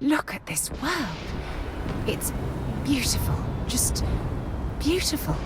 Look at this world. It's beautiful. Just beautiful.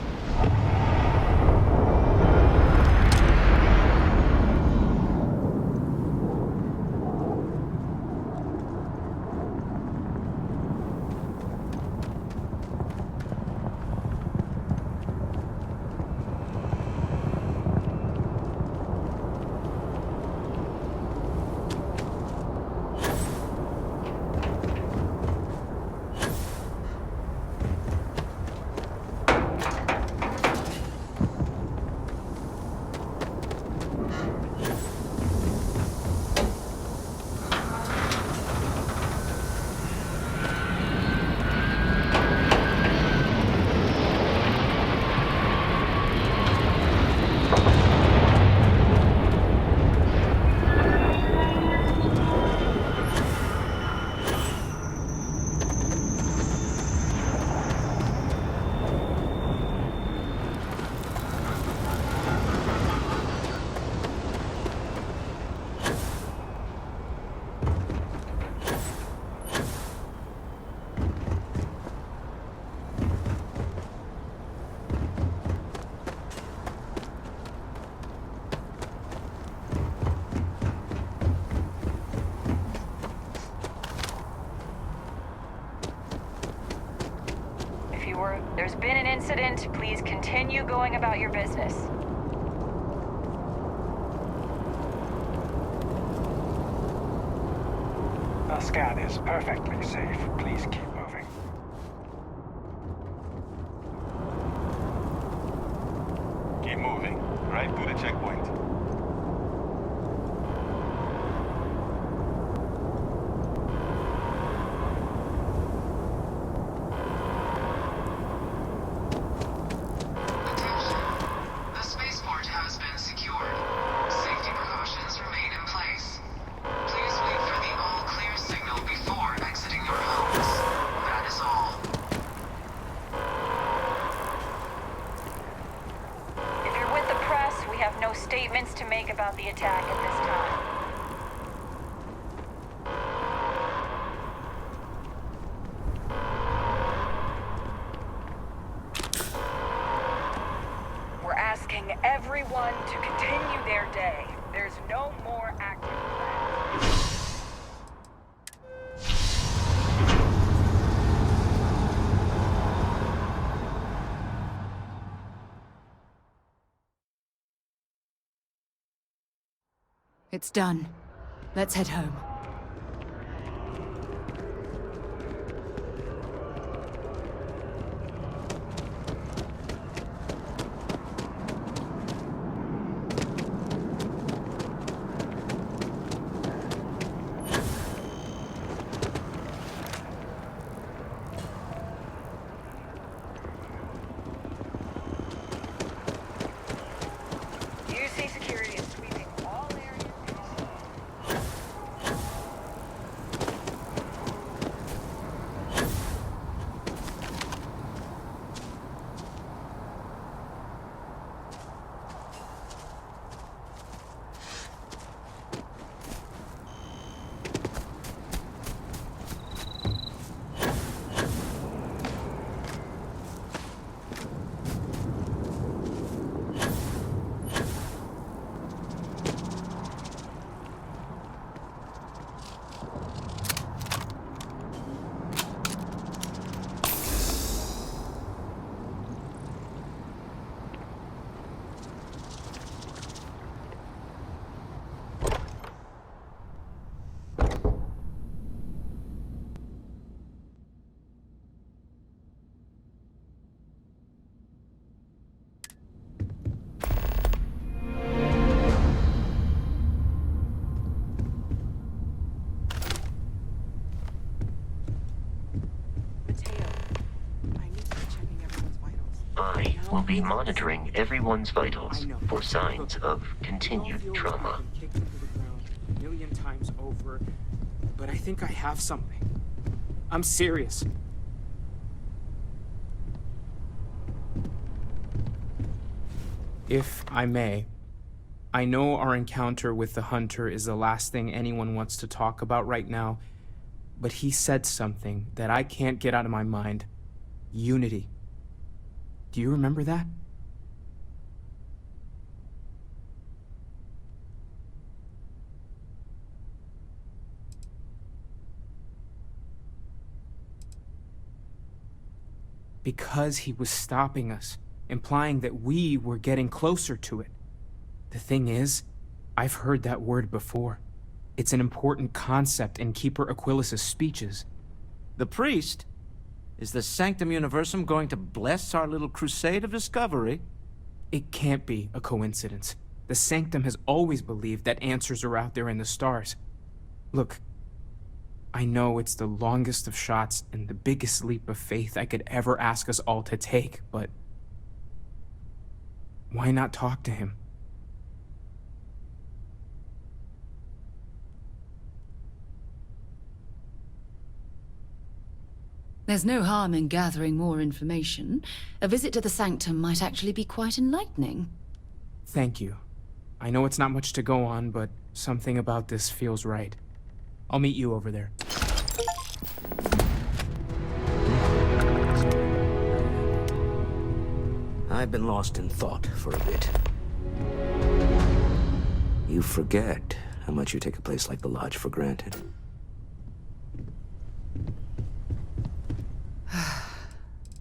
There's been an incident. Please continue going about your business. Our scan is perfectly safe. Please keep moving. Keep moving. Right to the checkpoint. Statements to make about the attack at this time. We're asking everyone to continue their day. There's no more active threat. It's done. Let's head home. UC security is sweeping all areas. I will be monitoring everyone's vitals for signs of continued trauma. I've been kicked into the ground a million times over, but I think I have something. I'm serious. If I may, I know our encounter with the Hunter is the last thing anyone wants to talk about right now, but he said something that I can't get out of my mind. Unity. Do you remember that? Because he was stopping us, implying that we were getting closer to it. The thing is, I've heard that word before. It's an important concept in Keeper Aquilas's speeches. The priest? Is the Sanctum Universum going to bless our little crusade of discovery? It can't be a coincidence. The Sanctum has always believed that answers are out there in the stars. Look, I know it's the longest of shots and the biggest leap of faith I could ever ask us all to take, but why not talk to him? There's no harm in gathering more information. A visit to the Sanctum might actually be quite enlightening. Thank you. I know it's not much to go on, but something about this feels right. I'll meet you over there. I've been lost in thought for a bit. You forget how much you take a place like the Lodge for granted.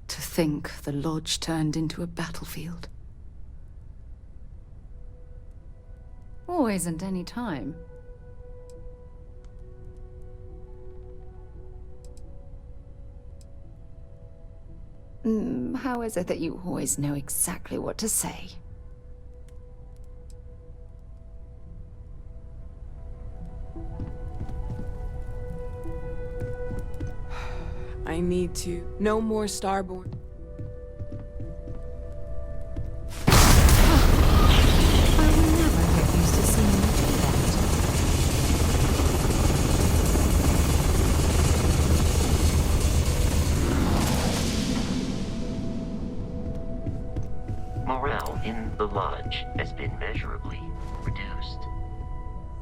To think the Lodge turned into a battlefield. Or isn't any time. How is it that you always know exactly what to say? I need to. No more Starborn. I will never get used to seeing you do that. Morale in the Lodge has been measurably reduced.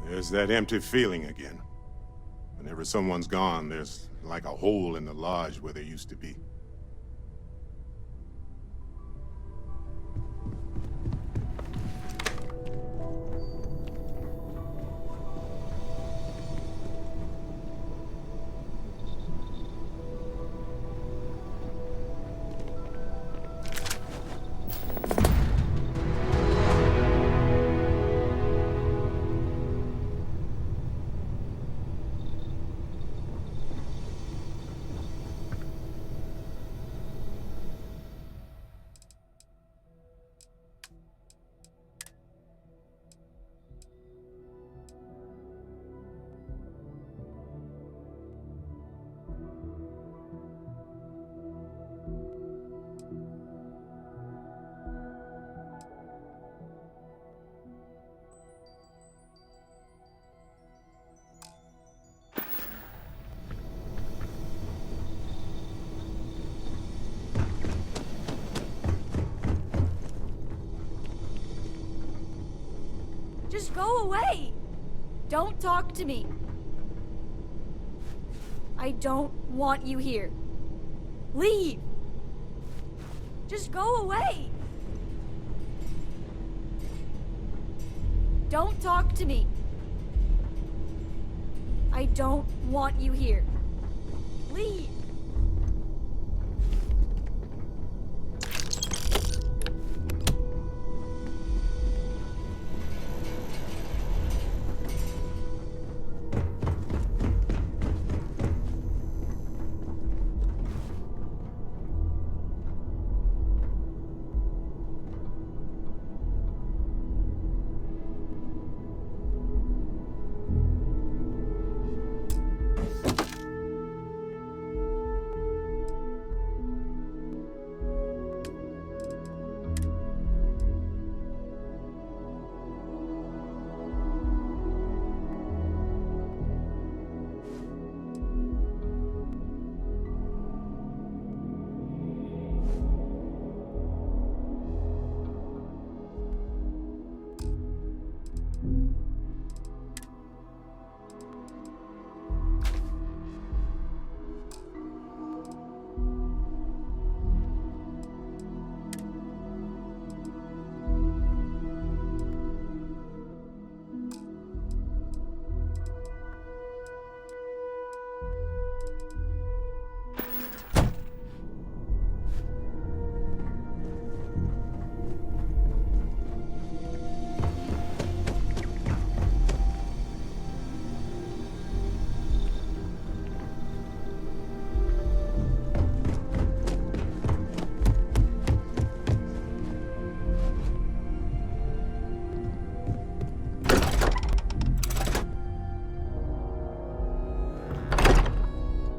There's that empty feeling again. Whenever someone's gone, there's like a hole in the lodge where there used to be. Just go away! Don't talk to me. I don't want you here. Leave! Just go away! Don't talk to me. I don't want you here. Leave!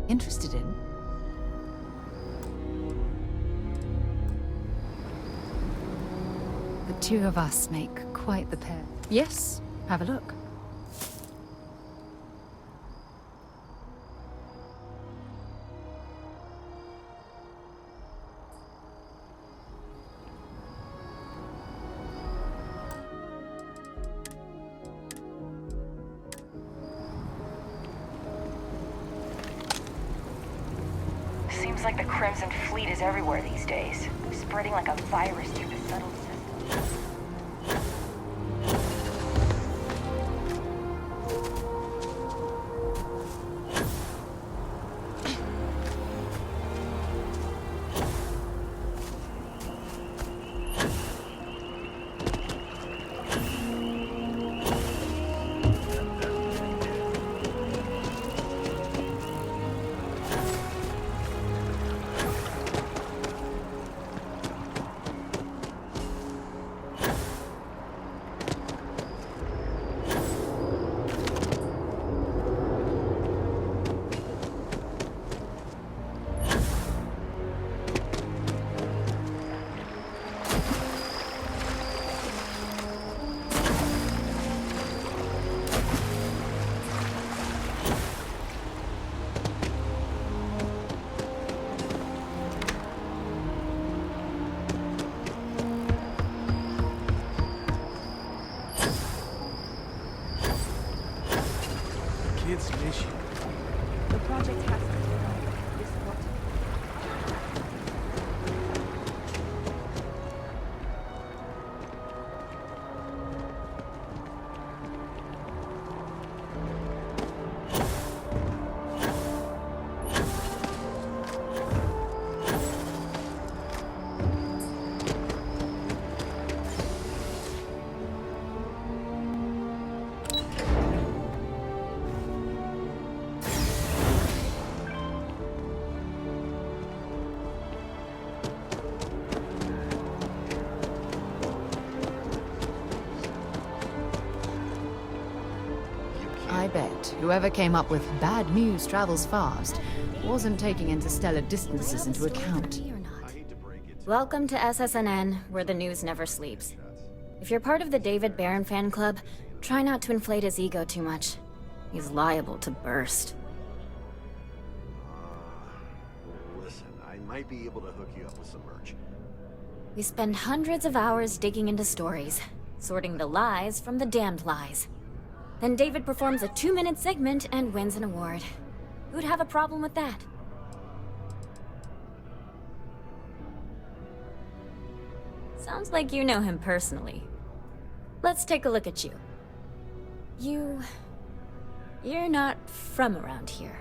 interested in? The two of us make quite the pair. Yes, have a look. Seems like the Crimson Fleet is everywhere these days, spreading like a virus through the settled system. Kids miss you. The project has to be done. This is what... I bet whoever came up with bad news travels fast wasn't taking interstellar distances into account. Welcome to SSNN, where the news never sleeps. If you're part of the David Barron fan club, try not to inflate his ego too much. He's liable to burst. Listen, I might be able to hook you up with some merch. We spend hundreds of hours digging into stories, sorting the lies from the damned lies. Then David performs a 2-minute segment and wins an award. Who'd have a problem with that? Sounds like you know him personally. Let's take a look at you. You're not from around here.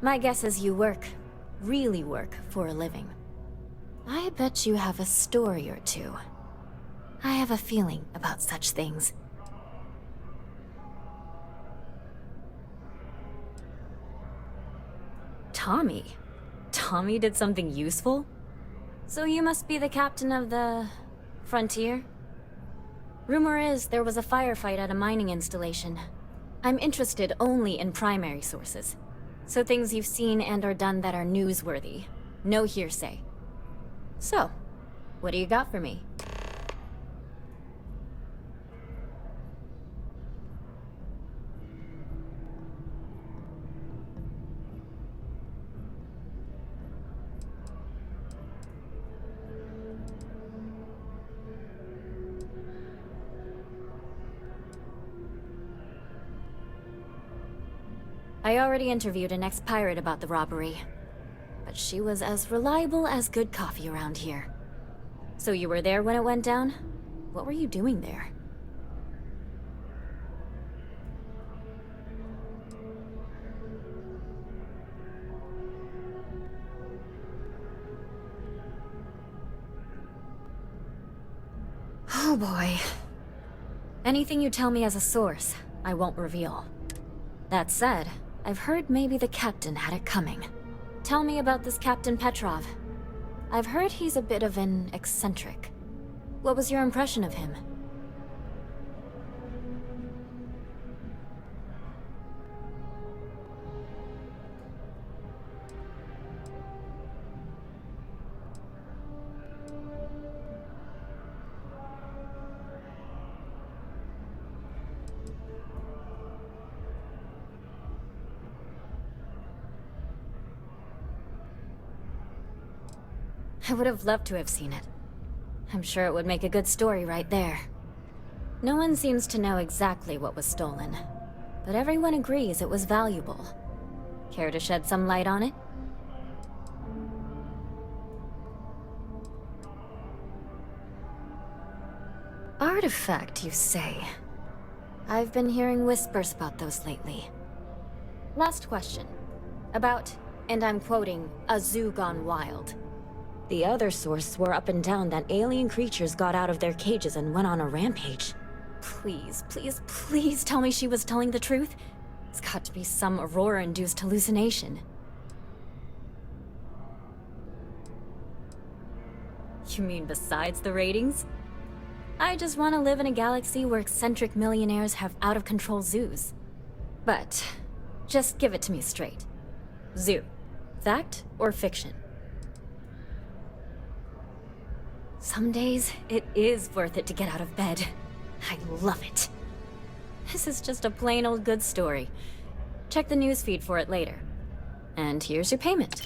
My guess is you really work for a living. I bet you have a story or two. I have a feeling about such things. Tommy did something useful? So you must be the captain of the... Frontier? Rumor is there was a firefight at a mining installation. I'm interested only in primary sources. So things you've seen and or done that are newsworthy. No hearsay. So, what do you got for me? I already interviewed an ex-pirate about the robbery, but she was as reliable as good coffee around here. So you were there when it went down? What were you doing there? Oh boy. Anything you tell me as a source, I won't reveal. That said, I've heard maybe the captain had it coming. Tell me about this Captain Petrov. I've heard he's a bit of an eccentric. What was your impression of him? I would have loved to have seen it. I'm sure it would make a good story right there. No one seems to know exactly what was stolen, but everyone agrees it was valuable. Care to shed some light on it? Artifact, you say? I've been hearing whispers about those lately. Last question. About, and I'm quoting, a zoo gone wild. The other source swore up and down that alien creatures got out of their cages and went on a rampage. Please, please, please tell me she was telling the truth. It's got to be some Aurora-induced hallucination. You mean besides the ratings? I just want to live in a galaxy where eccentric millionaires have out-of-control zoos. But, just give it to me straight. Zoo. Fact or fiction? Some days, it is worth it to get out of bed. I love it. This is just a plain old good story. Check the newsfeed for it later. And here's your payment.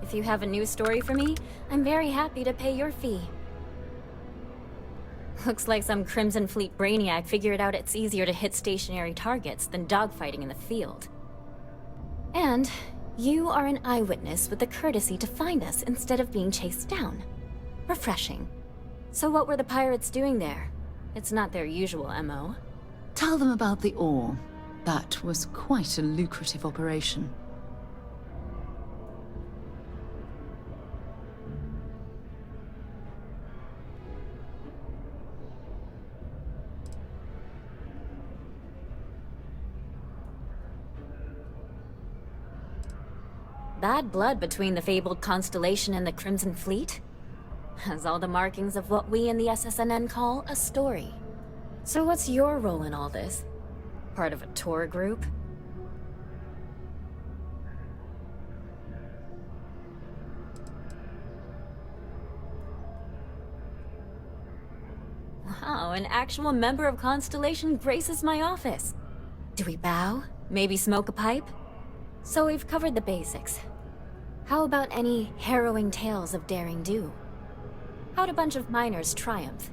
If you have a news story for me, I'm very happy to pay your fee. Looks like some Crimson Fleet brainiac figured out it's easier to hit stationary targets than dogfighting in the field. And you are an eyewitness with the courtesy to find us instead of being chased down. Refreshing. So what were the pirates doing there? It's not their usual MO. Tell them about the ore. That was quite a lucrative operation. Bad blood between the fabled Constellation and the Crimson Fleet? Has all the markings of what we in the SSNN call a story. So what's your role in all this? Part of a tour group? Wow, an actual member of Constellation graces my office. Do we bow? Maybe smoke a pipe? So we've covered the basics. How about any harrowing tales of daring do? How'd a bunch of miners triumph?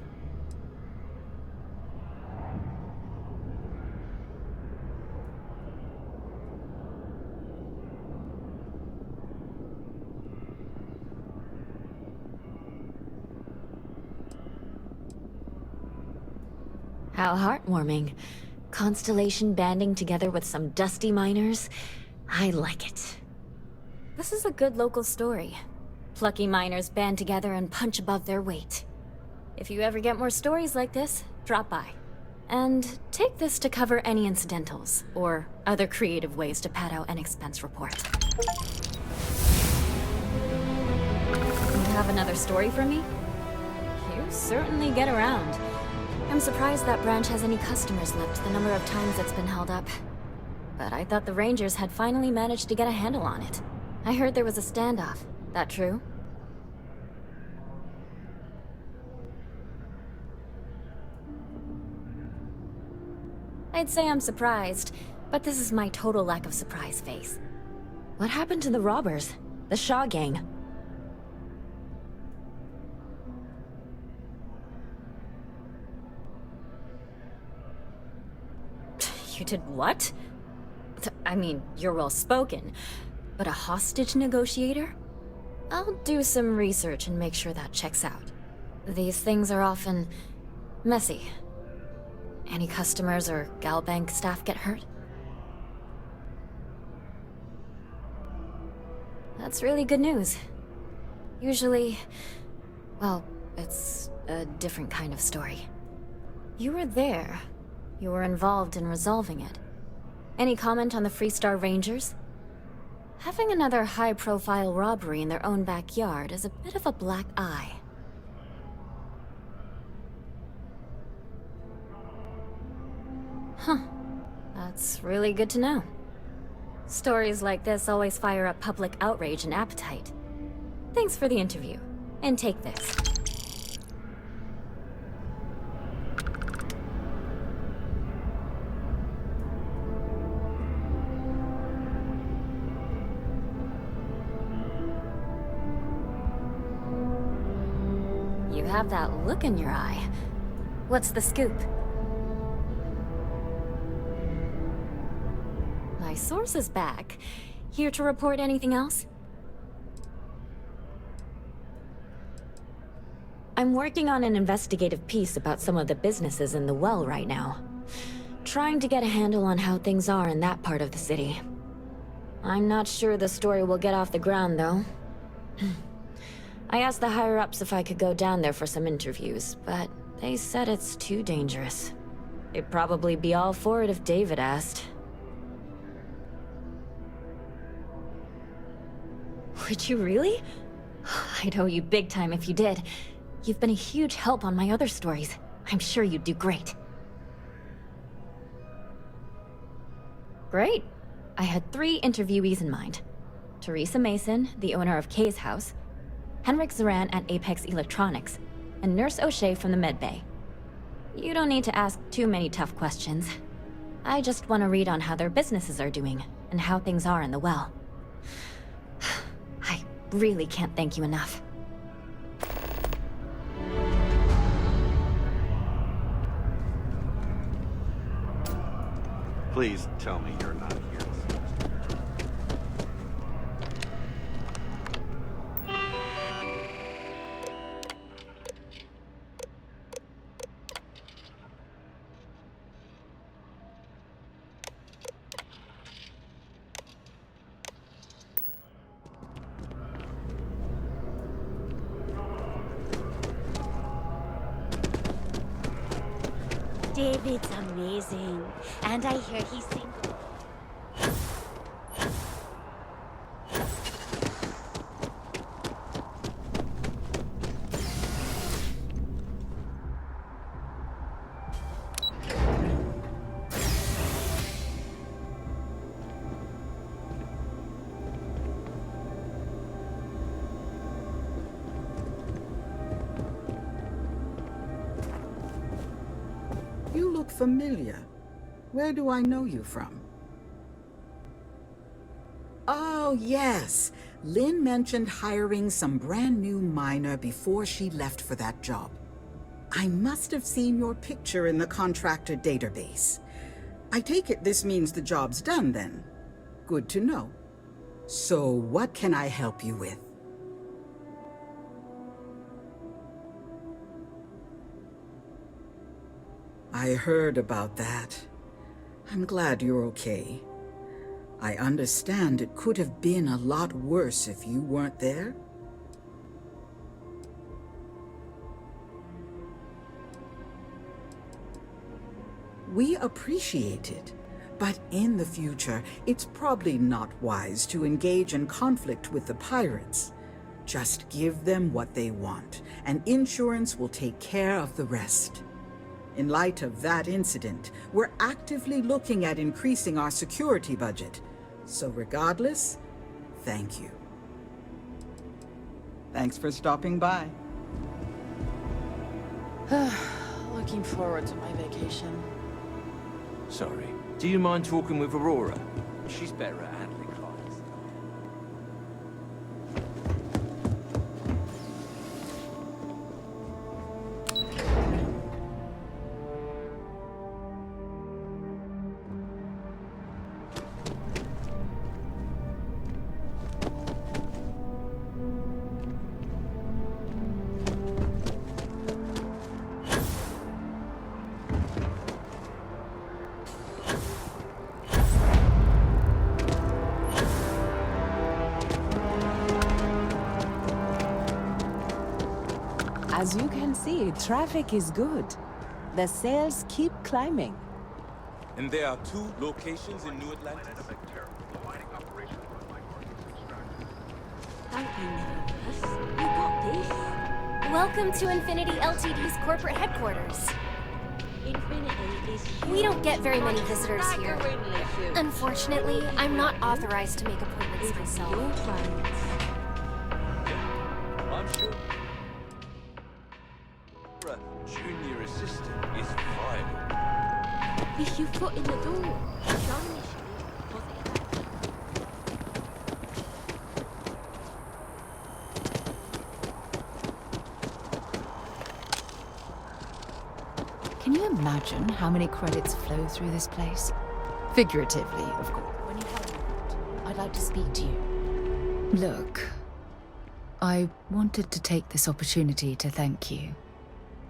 How heartwarming. Constellation banding together with some dusty miners. I like it. This is a good local story. Plucky miners band together and punch above their weight. If you ever get more stories like this, drop by. And take this to cover any incidentals, or other creative ways to pad out an expense report. You have another story for me? You certainly get around. I'm surprised that branch has any customers left the number of times it's been held up. But I thought the Rangers had finally managed to get a handle on it. I heard there was a standoff. That true? I'd say I'm surprised, but this is my total lack of surprise face. What happened to the robbers? The Shaw gang? You did what? I mean, you're well spoken, but a hostage negotiator? I'll do some research and make sure that checks out. These things are often messy. Any customers or Galbank staff get hurt? That's really good news. Usually, well, it's a different kind of story. You were there. You were involved in resolving it. Any comment on the Freestar Rangers? Having another high-profile robbery in their own backyard is a bit of a black eye. Huh. That's really good to know. Stories like this always fire up public outrage and appetite. Thanks for the interview. And take this. have that look in your eye. What's the scoop? My source is back. Here to report anything else? I'm working on an investigative piece about some of the businesses in the well right now. Trying to get a handle on how things are in that part of the city. I'm not sure the story will get off the ground, though. I asked the higher-ups if I could go down there for some interviews, but they said it's too dangerous. They'd probably be all for it if David asked. Would you really? I'd owe you big time if you did. You've been a huge help on my other stories. I'm sure you'd do great. Great. I had 3 interviewees in mind. Teresa Mason, the owner of Kay's house, Henrik Zoran at Apex Electronics, and Nurse O'Shea from the medbay. You don't need to ask too many tough questions. I just want to read on how their businesses are doing, and how things are in the well. I really can't thank you enough. Please tell me you're not here. David's amazing, and I hear he's single. You look familiar. Where do I know you from? Oh, yes. Lynn mentioned hiring some brand new miner before she left for that job. I must have seen your picture in the contractor database. I take it this means the job's done then. Good to know. So what can I help you with? I heard about that. I'm glad you're okay. I understand it could have been a lot worse if you weren't there. We appreciate it, but in the future, it's probably not wise to engage in conflict with the pirates. Just give them what they want, and insurance will take care of the rest. In light of that incident, we're actively looking at increasing our security budget. So regardless, thank you. Thanks for stopping by. Looking forward to my vacation. Sorry. Do you mind talking with Aurora? She's better at handling clients. As you can see, traffic is good. The sales keep climbing. And there are 2 locations in New Atlantis. You got this. Welcome to Infinity Ltd's corporate headquarters. Infinity is We don't get very many visitors here. Unfortunately, I'm not authorized to make appointments myself. I'm sure. Junior assistant is vital. If you foot in the door, imagine how many credits flow through this place. Figuratively, of course. When you have a moment, I'd like to speak to you. Look, I wanted to take this opportunity to thank you.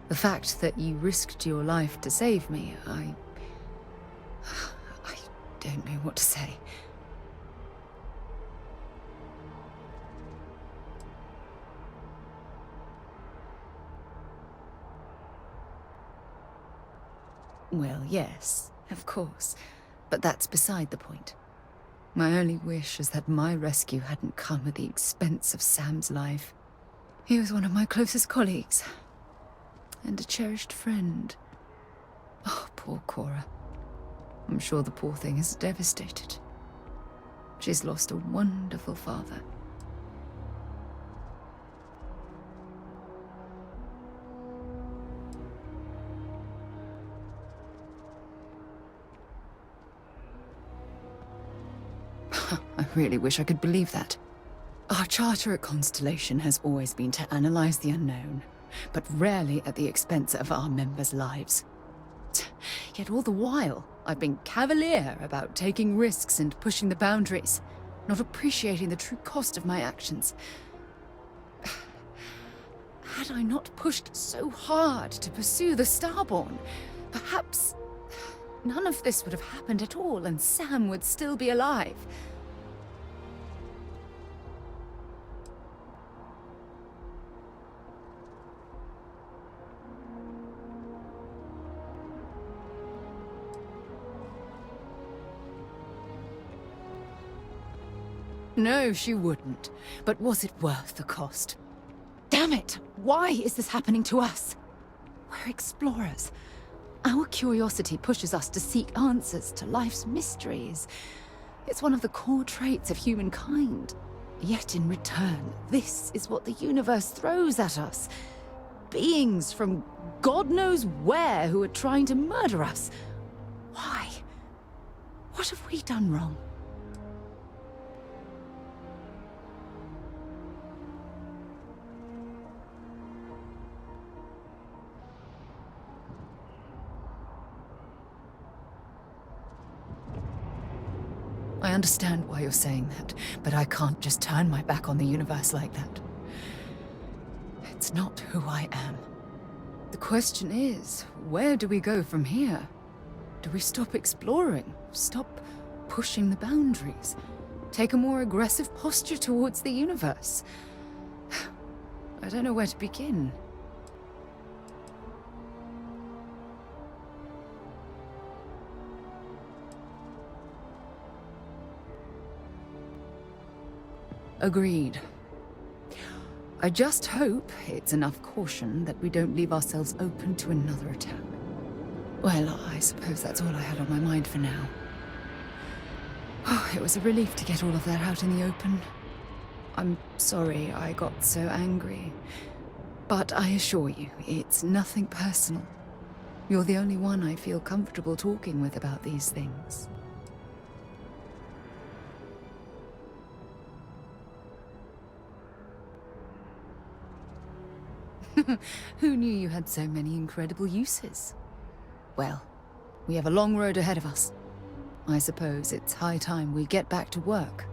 The fact that you risked your life to save me, I don't know what to say. Well, yes, of course. But that's beside the point. My only wish is that my rescue hadn't come at the expense of Sam's life. He was one of my closest colleagues. And a cherished friend. Oh, poor Cora. I'm sure the poor thing is devastated. She's lost a wonderful father. I really wish I could believe that. Our charter at Constellation has always been to analyze the unknown, but rarely at the expense of our members' lives. Yet all the while, I've been cavalier about taking risks and pushing the boundaries, not appreciating the true cost of my actions. Had I not pushed so hard to pursue the Starborn, perhaps none of this would have happened at all, and Sam would still be alive. No, she wouldn't. But was it worth the cost? Damn it! Why is this happening to us? We're explorers. Our curiosity pushes us to seek answers to life's mysteries. It's one of the core traits of humankind. Yet in return, this is what the universe throws at us. Beings from God knows where who are trying to murder us. Why? What have we done wrong? I understand why you're saying that, but I can't just turn my back on the universe like that. It's not who I am. The question is, where do we go from here? Do we stop exploring? Stop pushing the boundaries? Take a more aggressive posture towards the universe? I don't know where to begin. Agreed. I just hope it's enough caution that we don't leave ourselves open to another attack. Well, I suppose that's all I had on my mind for now. Oh, it was a relief to get all of that out in the open. I'm sorry I got so angry. But I assure you, it's nothing personal. You're the only one I feel comfortable talking with about these things. Who knew you had so many incredible uses? Well, we have a long road ahead of us. I suppose it's high time we get back to work.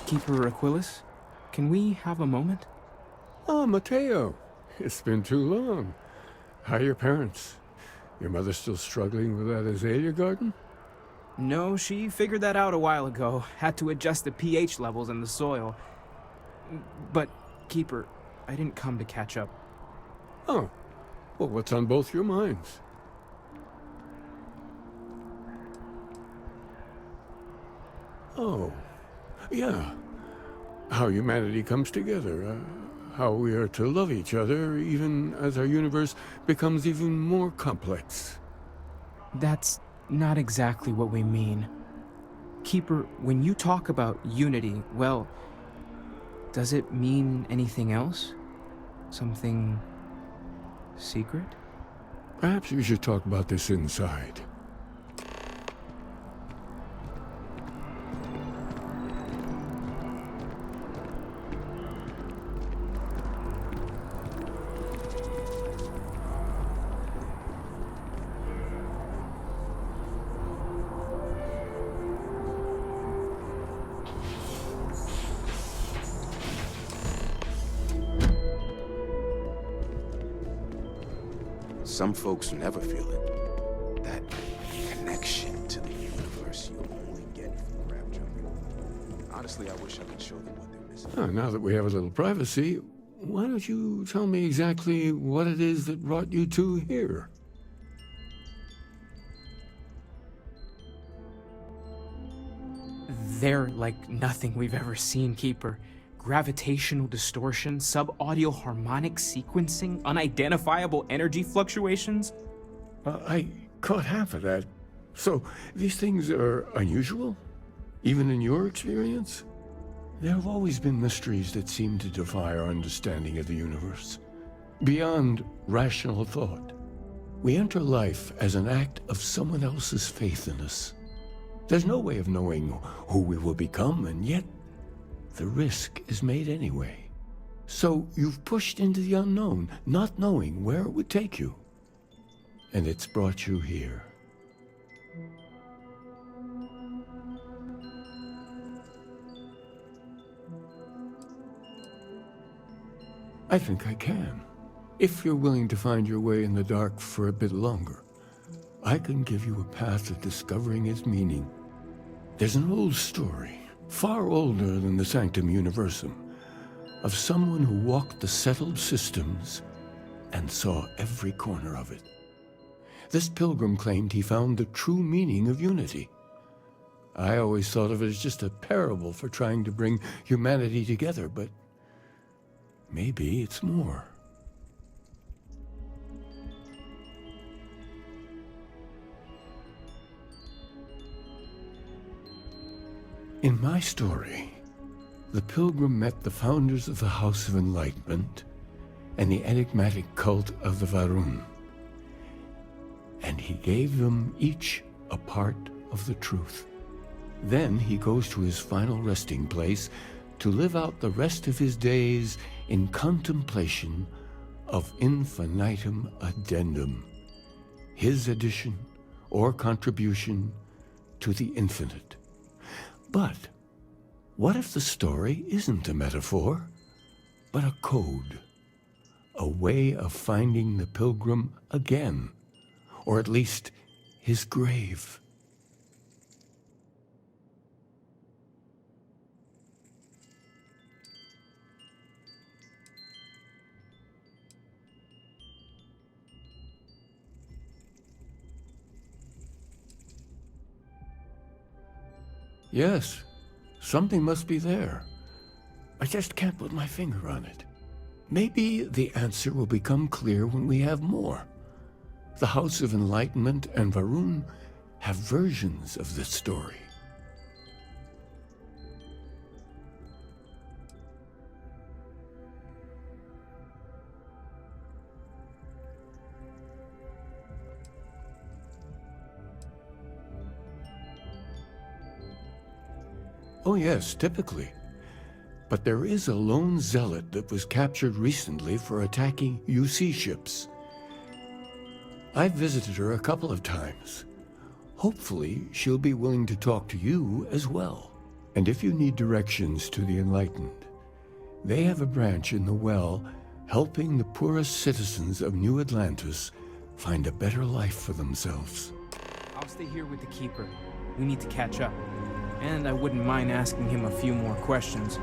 Keeper Aquilus, can we have a moment? Oh, Mateo. It's been too long. How are your parents? Your mother still struggling with that azalea garden? No, she figured that out a while ago. Had to adjust the pH levels in the soil. But, Keeper, I didn't come to catch up. Oh. Well, what's on both your minds? Oh. Yeah. How humanity comes together. How we are to love each other, even as our universe becomes even more complex. That's not exactly what we mean. Keeper, when you talk about unity, well, does it mean anything else? Something secret? Perhaps we should talk about this inside. Some folks never feel it. That connection to the universe you only get from crab jumping. Honestly, I wish I could show them what they're missing. Now that we have a little privacy, why don't you tell me exactly what it is that brought you two here? They're like nothing we've ever seen, Keeper. Gravitational distortion, sub-audio harmonic sequencing, unidentifiable energy fluctuations. I caught half of that. So, these things are unusual? Even in your experience? There have always been mysteries that seem to defy our understanding of the universe. Beyond rational thought. We enter life as an act of someone else's faith in us. There's no way of knowing who we will become, and yet the risk is made anyway. So you've pushed into the unknown, not knowing where it would take you. And it's brought you here. I think I can. If you're willing to find your way in the dark for a bit longer, I can give you a path of discovering its meaning. There's an old story, far older than the Sanctum Universum, of someone who walked the settled systems and saw every corner of it. This pilgrim claimed he found the true meaning of unity. I always thought of it as just a parable for trying to bring humanity together, but maybe it's more. In my story, the pilgrim met the founders of the House of Enlightenment and the enigmatic cult of the Varun, and he gave them each a part of the truth. Then he goes to his final resting place to live out the rest of his days in contemplation of infinitum addendum, his addition or contribution to the infinite. But what if the story isn't a metaphor, but a code, a way of finding the pilgrim again, or at least his grave? Yes, something must be there. I just can't put my finger on it. Maybe the answer will become clear when we have more. The House of Enlightenment and Varun have versions of this story. Oh yes, typically. But there is a lone zealot that was captured recently for attacking UC ships. I've visited her a couple of times. Hopefully, she'll be willing to talk to you as well. And if you need directions to the Enlightened, they have a branch in the Well helping the poorest citizens of New Atlantis find a better life for themselves. I'll stay here with the Keeper. We need to catch up. And I wouldn't mind asking him a few more questions.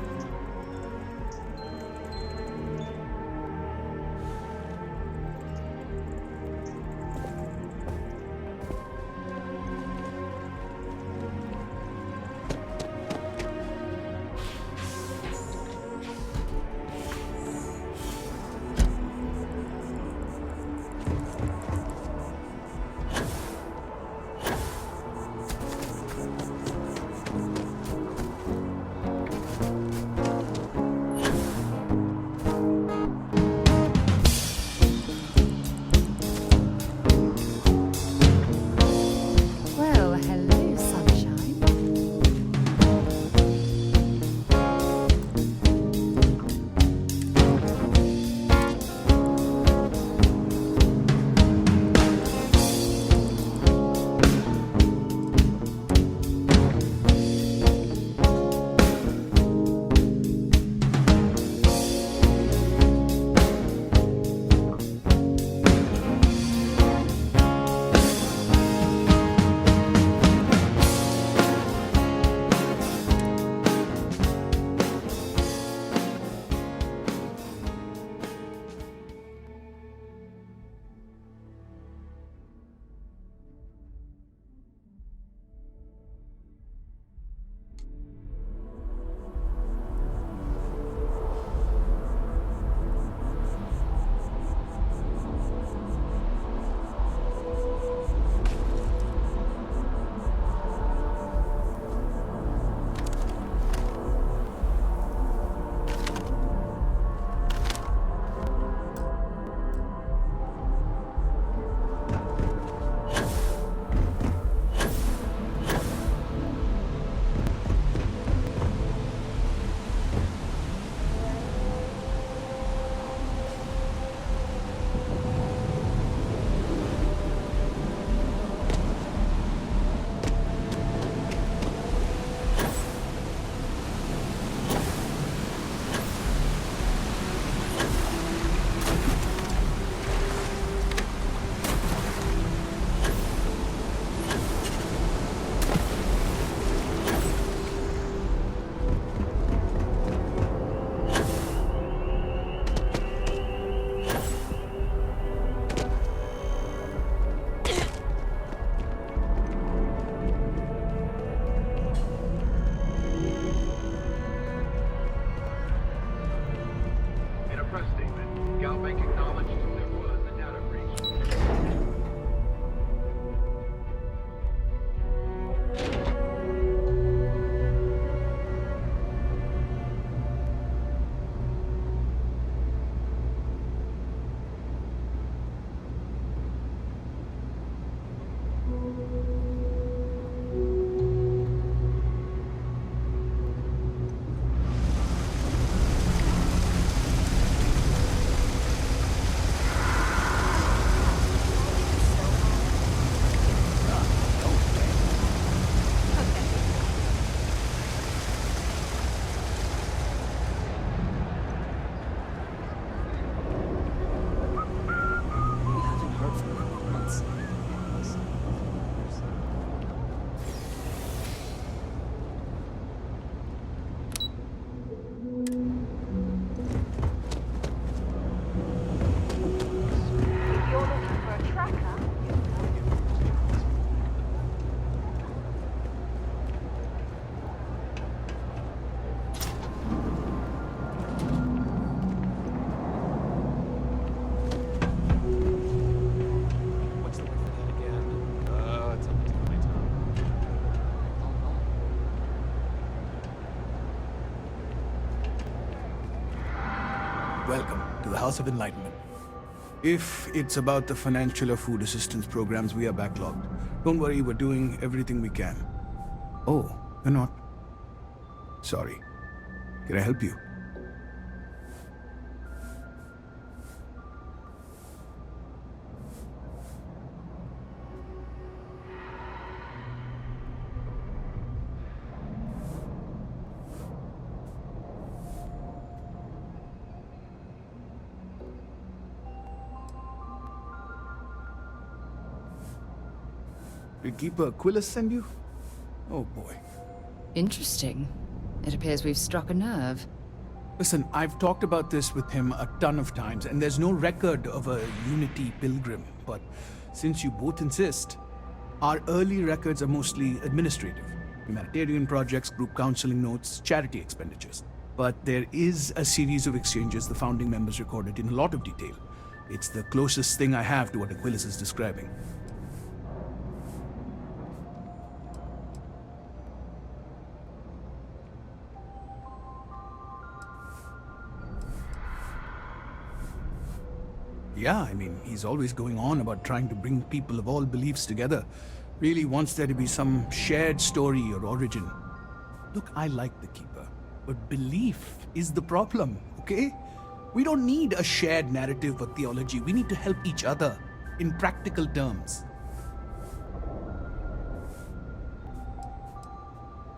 Bank acknowledged there was a data breach. Welcome to the House of Enlightenment. If it's about the financial or food assistance programs, we are backlogged. Don't worry, we're doing everything we can. Oh, you're not? Sorry. Can I help you? Did Keeper Aquilus send you? Oh boy. Interesting. It appears we've struck a nerve. Listen, I've talked about this with him a ton of times, and there's no record of a Unity pilgrim. But since you both insist, our early records are mostly administrative. Humanitarian projects, group counseling notes, charity expenditures. But there is a series of exchanges the founding members recorded in a lot of detail. It's the closest thing I have to what Aquilus is describing. Yeah, I mean, he's always going on about trying to bring people of all beliefs together. Really wants there to be some shared story or origin. Look, I like the Keeper, but belief is the problem, okay? We don't need a shared narrative or theology. We need to help each other in practical terms.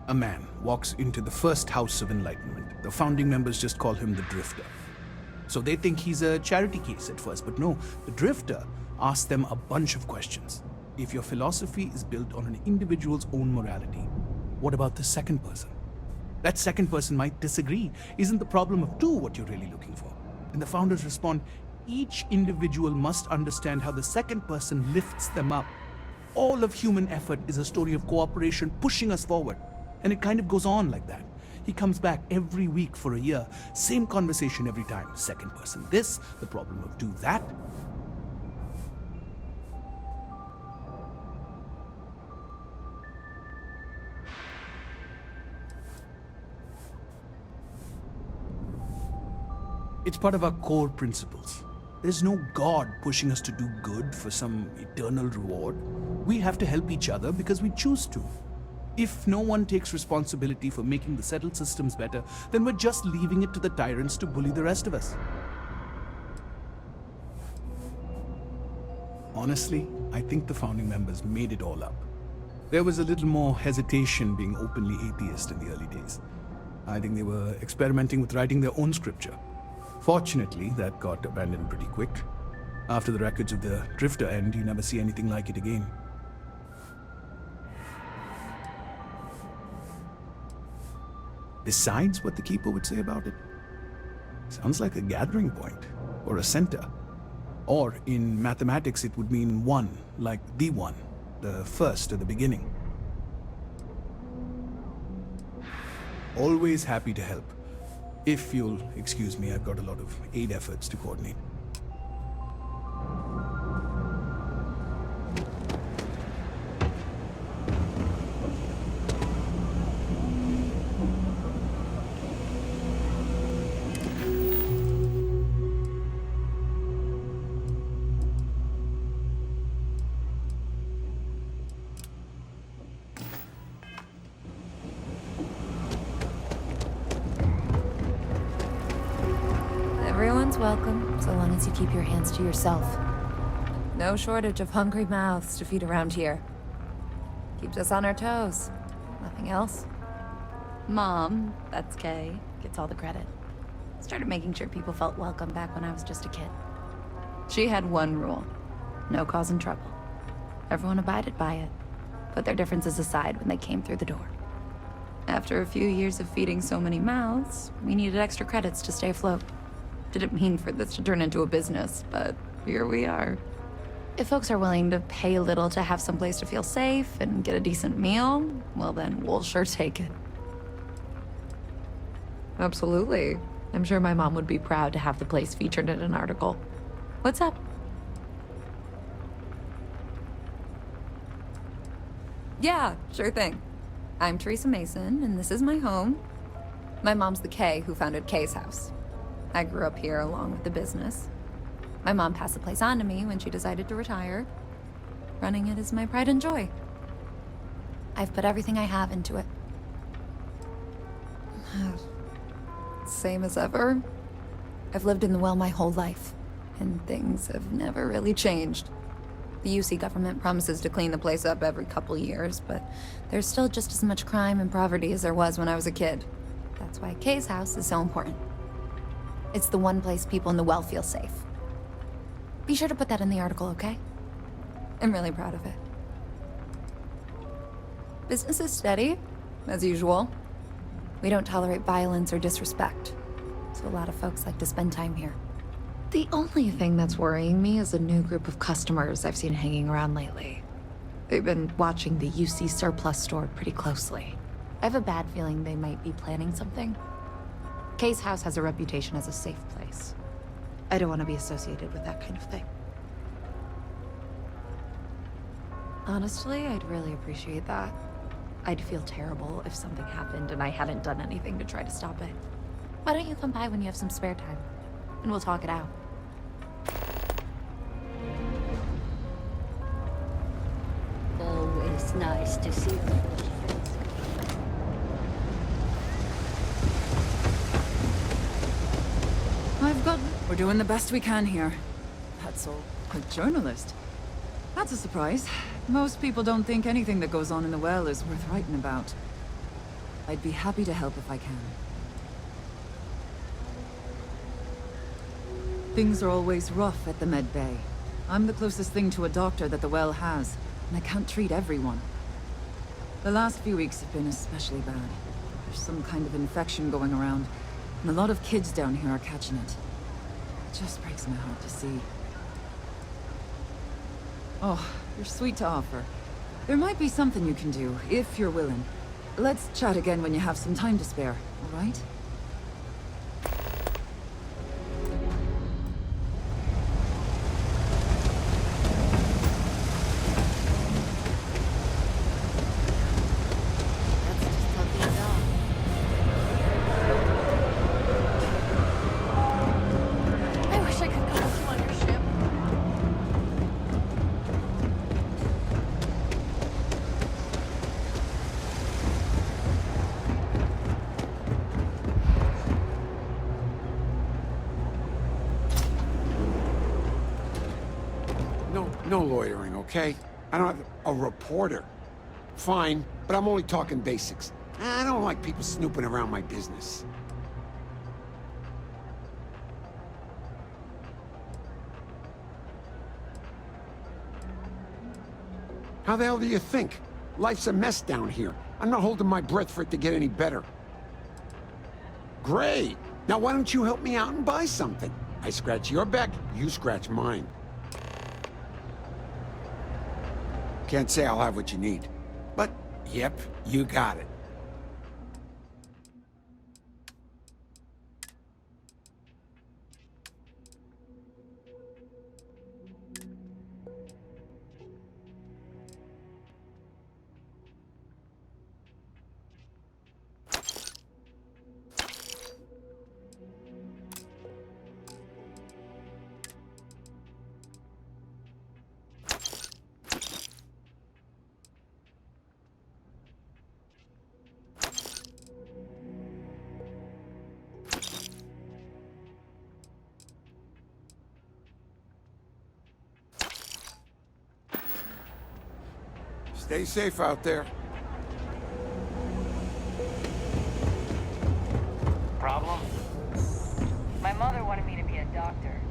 A man walks into the first House of Enlightenment. The founding members just call him the Drifter. So they think he's a charity case at first, but no, the Drifter asks them a bunch of questions. If your philosophy is built on an individual's own morality, what about the second person? That second person might disagree. Isn't the problem of two what you're really looking for? And the founders respond, each individual must understand how the second person lifts them up. All of human effort is a story of cooperation pushing us forward. And it kind of goes on like that. He comes back every week for a year. Same conversation every time. Second person this, the problem of two that. It's part of our core principles. There's no God pushing us to do good for some eternal reward. We have to help each other because we choose to. If no one takes responsibility for making the settled systems better, then we're just leaving it to the tyrants to bully the rest of us. Honestly, I think the founding members made it all up. There was a little more hesitation being openly atheist in the early days. I think they were experimenting with writing their own scripture. Fortunately, that got abandoned pretty quick. After the records of the Drifter end, you never see anything like it again. Besides what the Keeper would say about it, sounds like a gathering point, or a center. Or in mathematics it would mean one, like the one, the first or the beginning. Always happy to help. If you'll excuse me, I've got a lot of aid efforts to coordinate. Everyone's welcome, so long as you keep your hands to yourself. No shortage of hungry mouths to feed around here. Keeps us on our toes. Nothing else. Mom, that's Kay, gets all the credit. Started making sure people felt welcome back when I was just a kid. She had one rule. No causing trouble. Everyone abided by it. Put their differences aside when they came through the door. After a few years of feeding so many mouths, we needed extra credits to stay afloat. Didn't mean for this to turn into a business, but here we are. If folks are willing to pay a little to have someplace to feel safe and get a decent meal, well then, we'll sure take it. Absolutely. I'm sure my mom would be proud to have the place featured in an article. What's up? Yeah, sure thing. I'm Teresa Mason, and this is my home. My mom's the Kay who founded Kay's house. I grew up here along with the business. My mom passed the place on to me when she decided to retire. Running it is my pride and joy. I've put everything I have into it. Same as ever. I've lived in the well my whole life, and things have never really changed. The UC government promises to clean the place up every couple years, but there's still just as much crime and poverty as there was when I was a kid. That's why Kay's house is so important. It's the one place people in the well feel safe. Be sure to put that in the article, okay? I'm really proud of it. Business is steady, as usual. We don't tolerate violence or disrespect, so a lot of folks like to spend time here. The only thing that's worrying me is a new group of customers I've seen hanging around lately. They've been watching the UC surplus store pretty closely. I have a bad feeling they might be planning something. Kay's house has a reputation as a safe place. I don't want to be associated with that kind of thing. Honestly, I'd really appreciate that. I'd feel terrible if something happened and I hadn't done anything to try to stop it. Why don't you come by when you have some spare time? And we'll talk it out. Always nice to see you. We're doing the best we can here. That's all. A journalist? That's a surprise. Most people don't think anything that goes on in the well is worth writing about. I'd be happy to help if I can. Things are always rough at the med bay. I'm the closest thing to a doctor that the well has, and I can't treat everyone. The last few weeks have been especially bad. There's some kind of infection going around, and a lot of kids down here are catching it. It just breaks my heart to see. Oh, you're sweet to offer. There might be something you can do, if you're willing. Let's chat again when you have some time to spare, all right? No loitering, okay? I don't have a reporter. Fine, but I'm only talking basics. I don't like people snooping around my business. How the hell do you think? Life's a mess down here. I'm not holding my breath for it to get any better. Great! Now why don't you help me out and buy something? I scratch your back, you scratch mine. Can't say I'll have what you need. But, yep, you got it. Stay safe out there. Problem? My mother wanted me to be a doctor.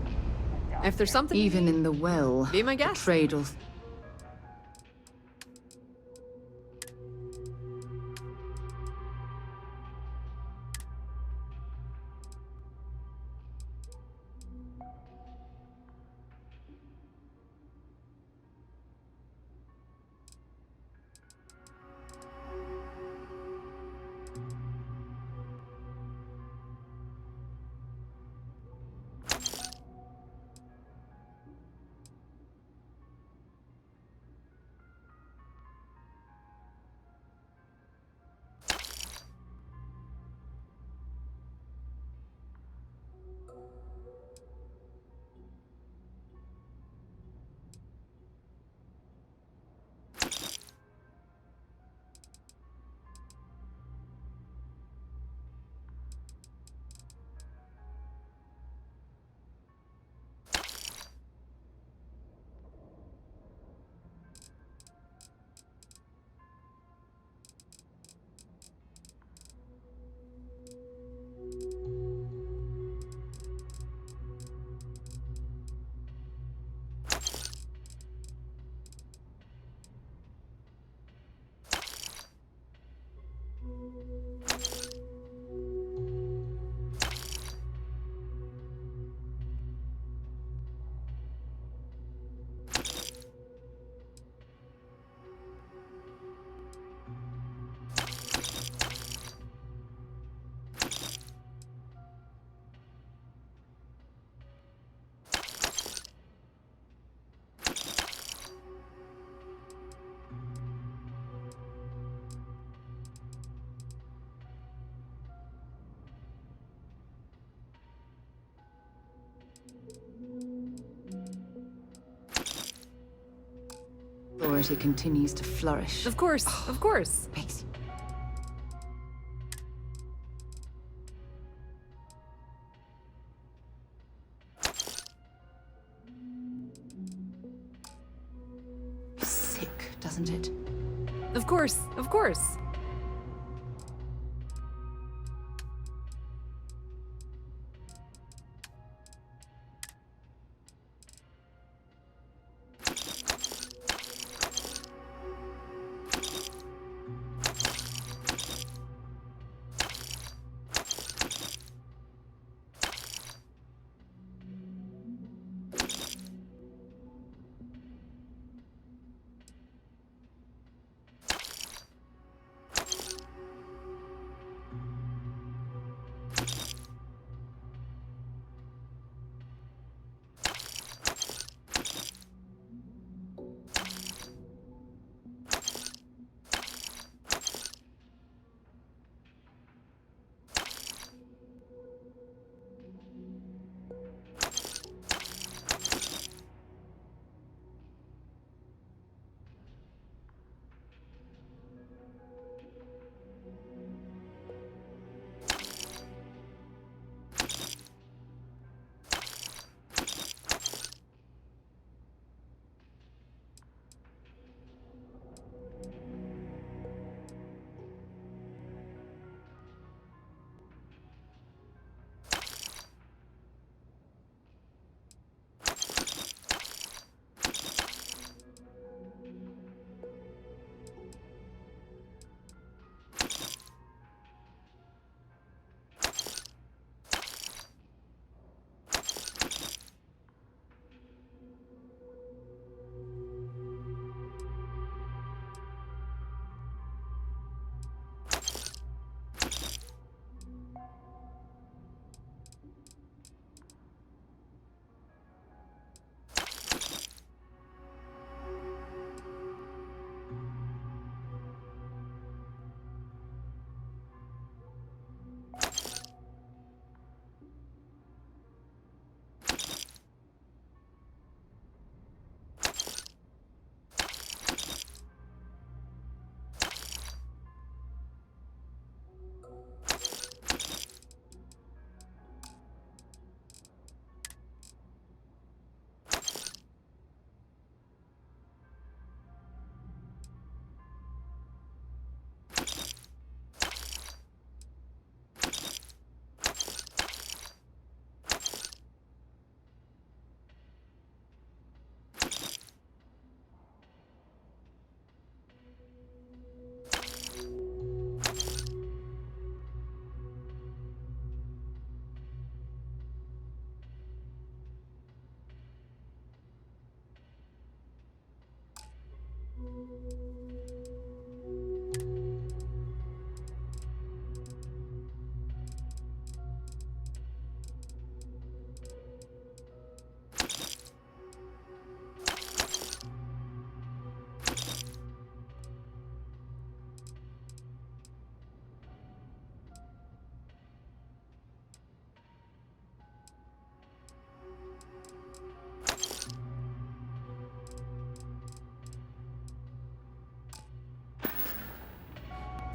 If there's something Even in the well, be my the guest. cradle. Authority continues to flourish. Of course, of course. Makes sick, doesn't it? Of course, of course.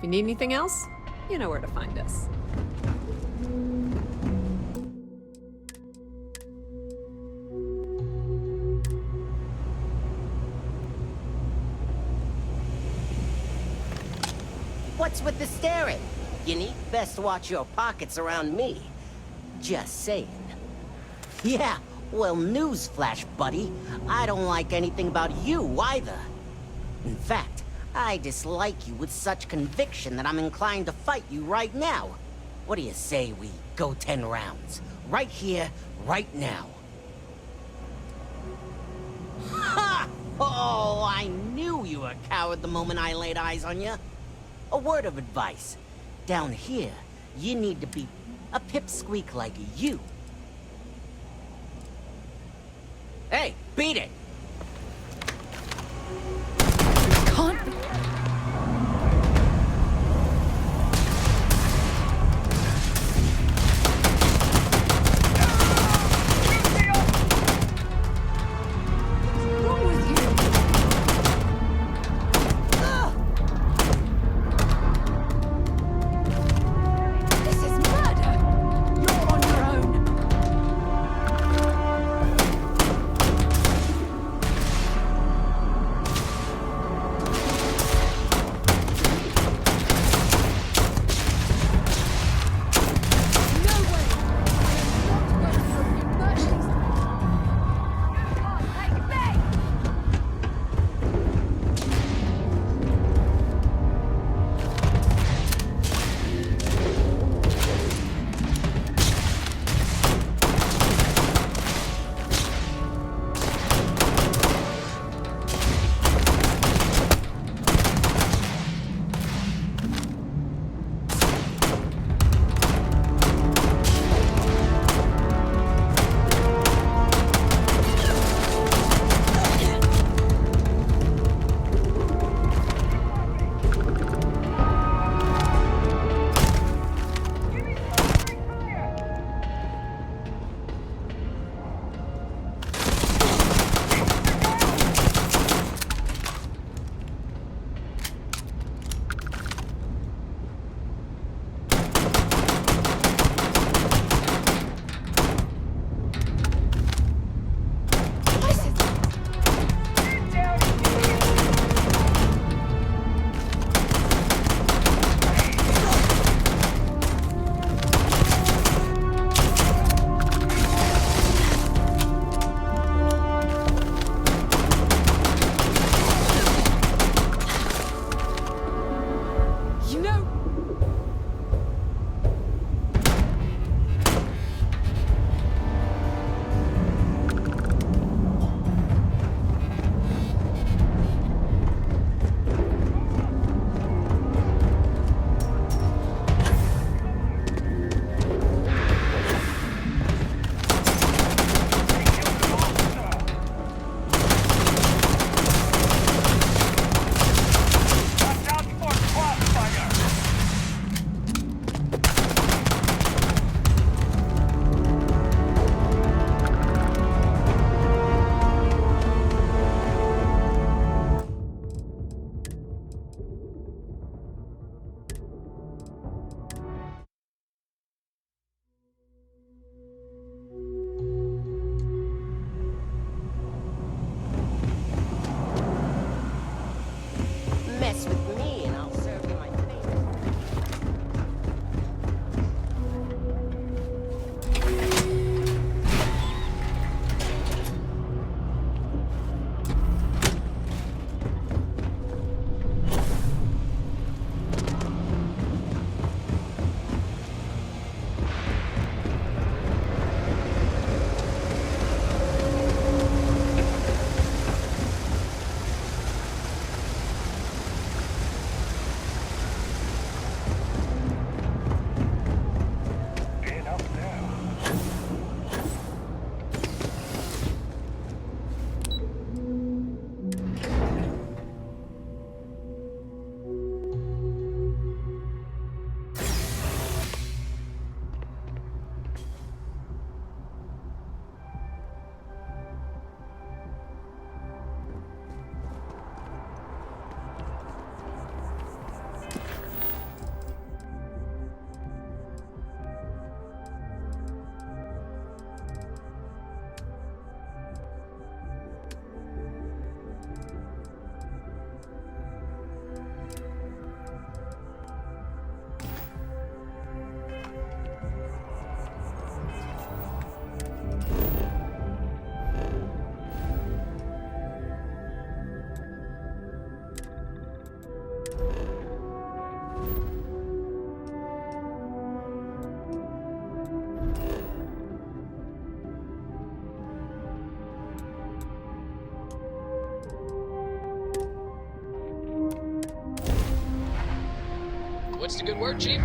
you need anything else, you know where to find us. What's with the staring? You need best watch your pockets around me. Just saying. Yeah, well, newsflash, buddy. I don't like anything about you either. In fact, I dislike you with such conviction that I'm inclined to fight you right now. What do you say we go 10 rounds? Right here, right now. Ha! Oh, I knew you were a coward the moment I laid eyes on you. A word of advice. Down here, you need to be a pipsqueak like you. Hey, beat it! Can't be. What's the good word, Chief?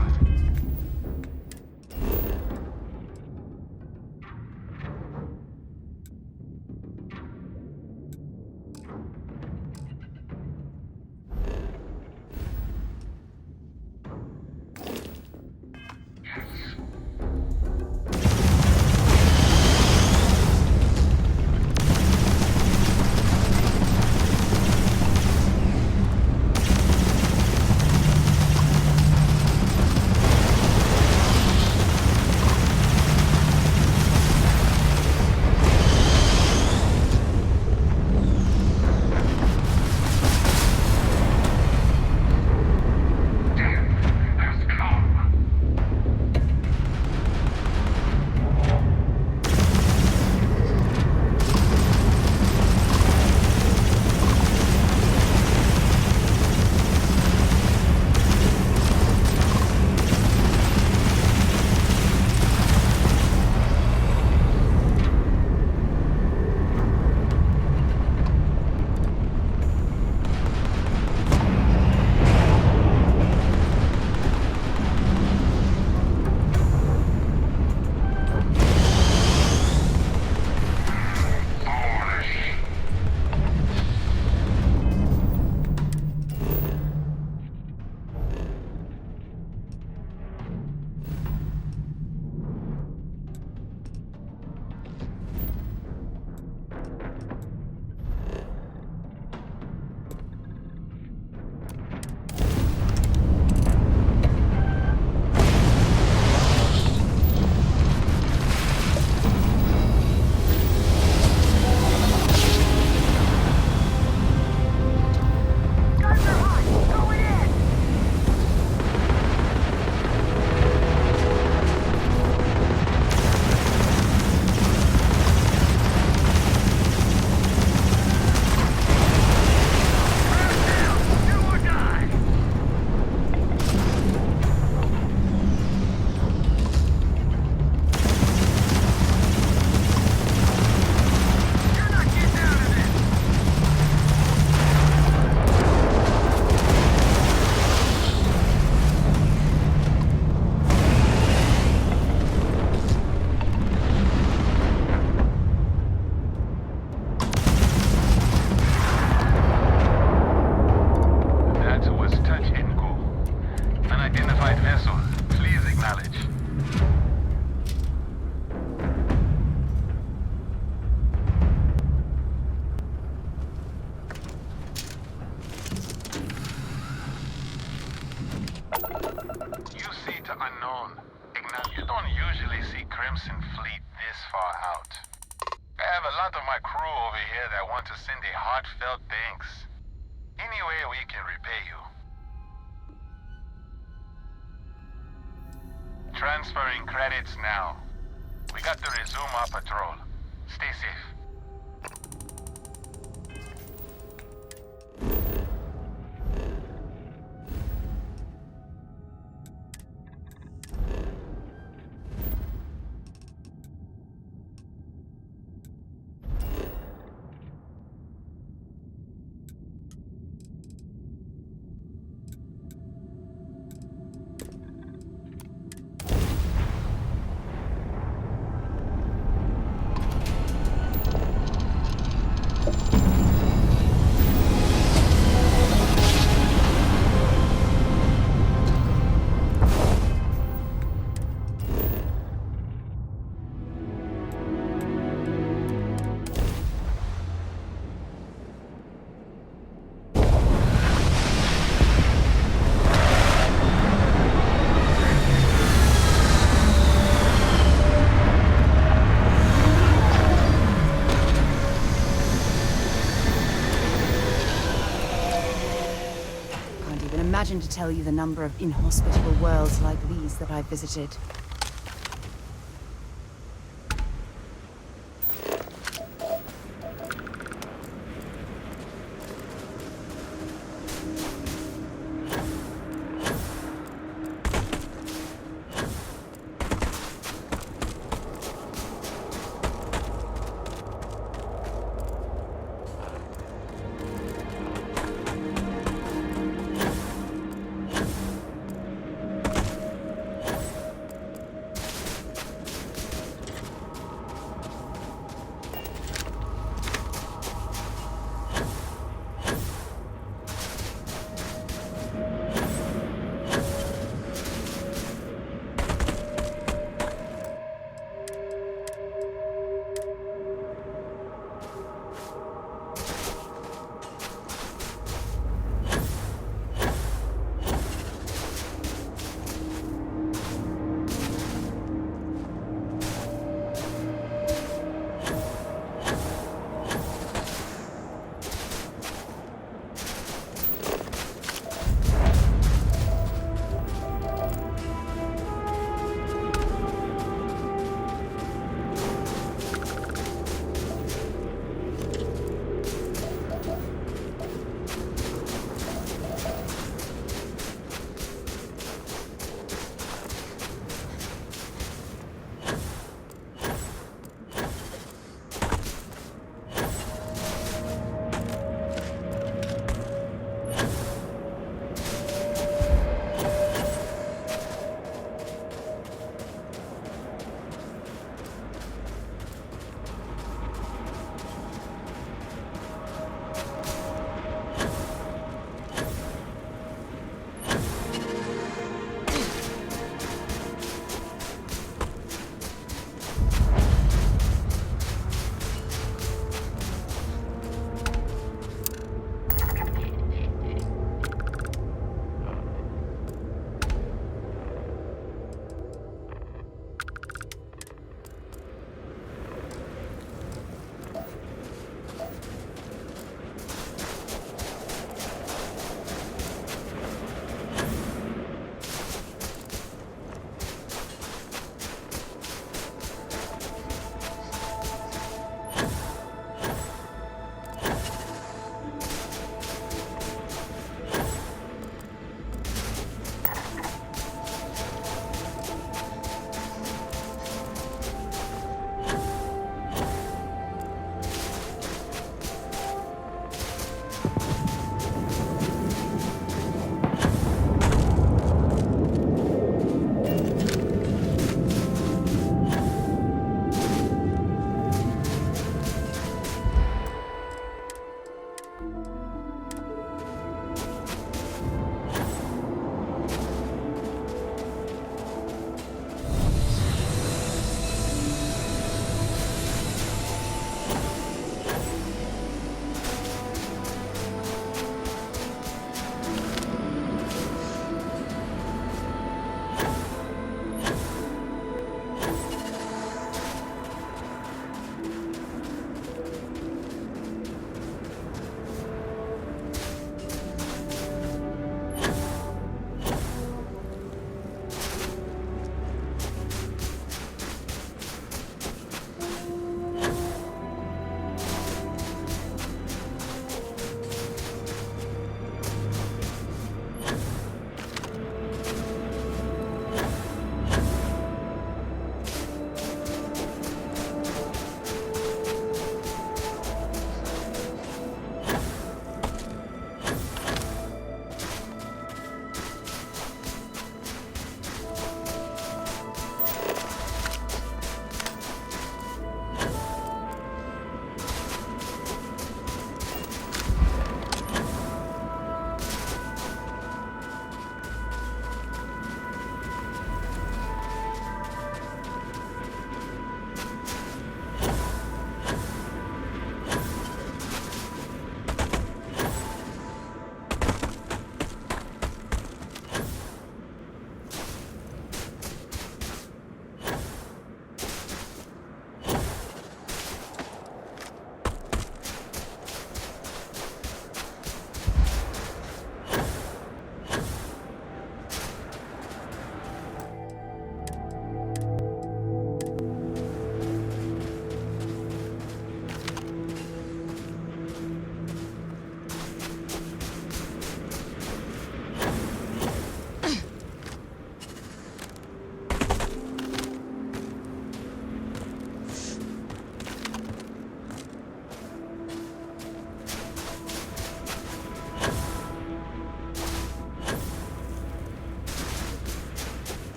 Transferring credits now. We got to resume our patrol. Stay safe. Imagine to tell you the number of inhospitable worlds like these that I've visited.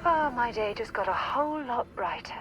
Oh, my day just got a whole lot brighter.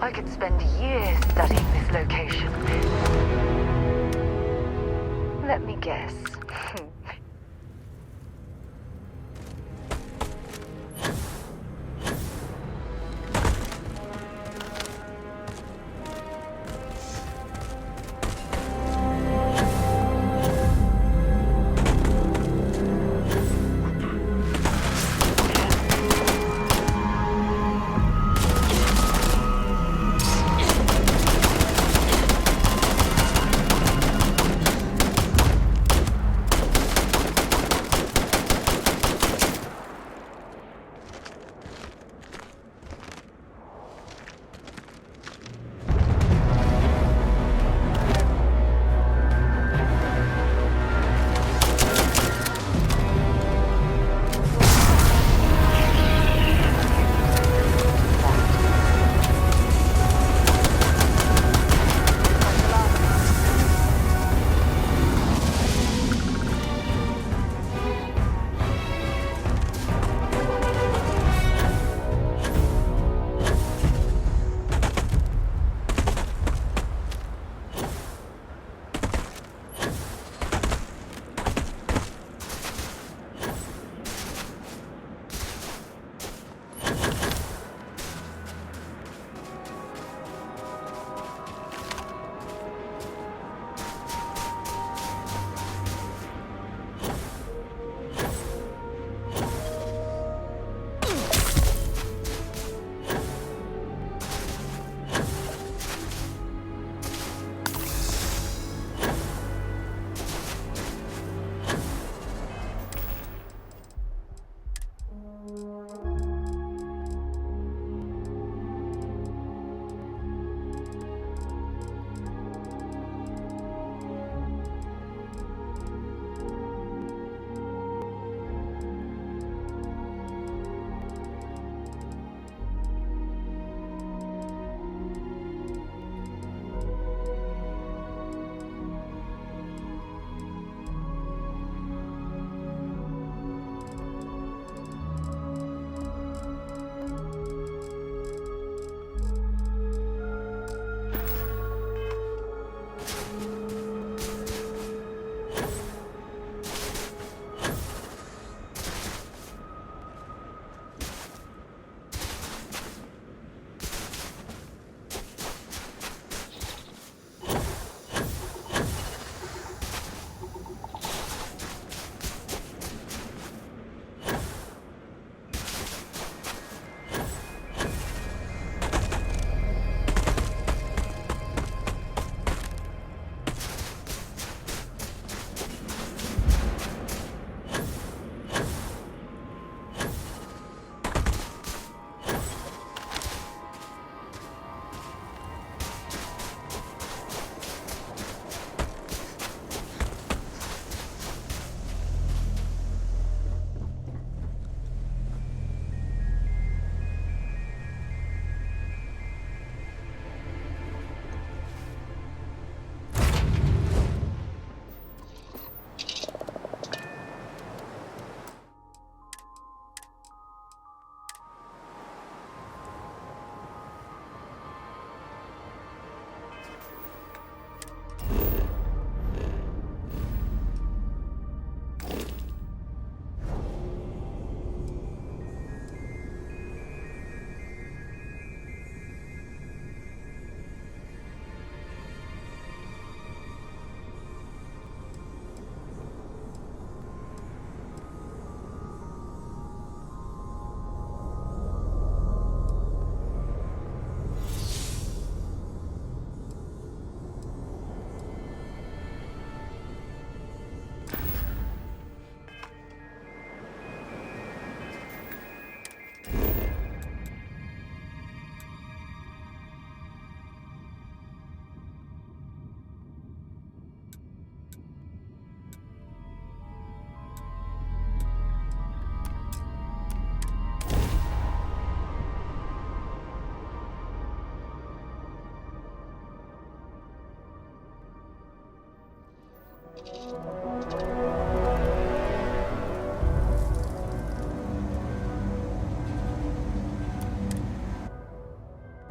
I could spend years studying this location. Let me guess.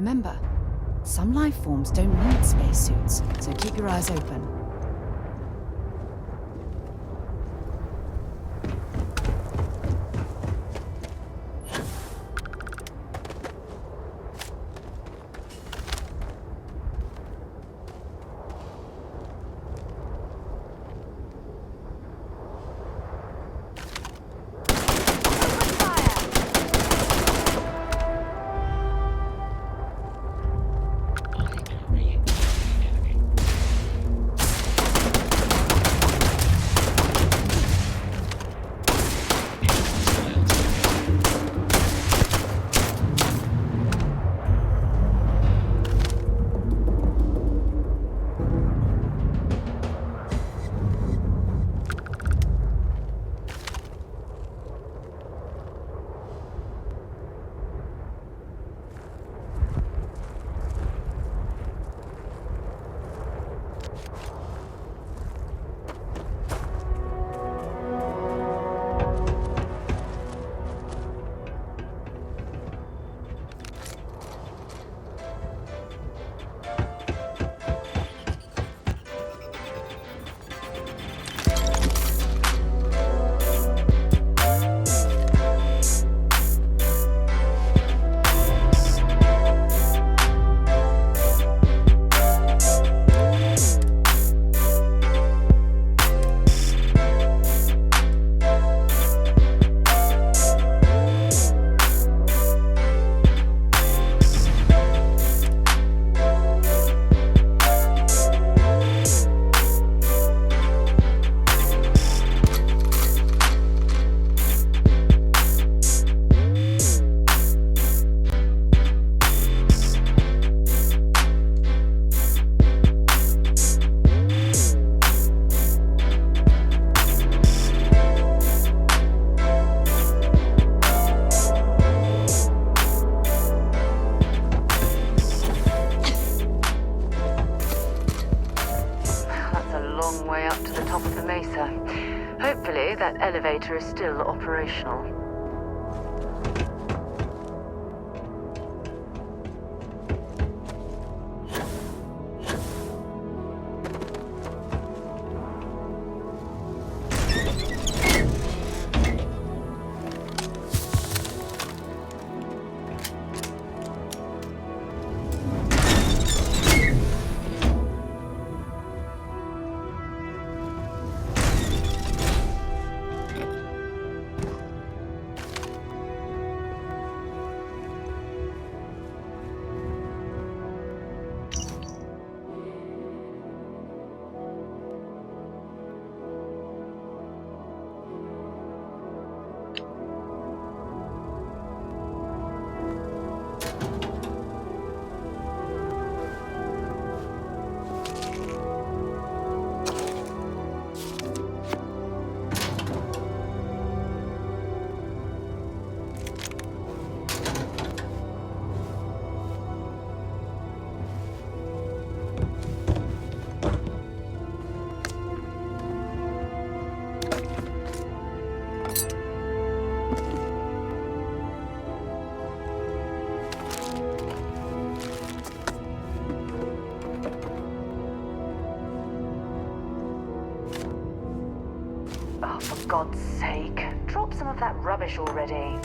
Remember, Some life forms don't need spacesuits, so keep your eyes open. Hopefully, that elevator is still operational. Oh, for God's sake, drop some of that rubbish already.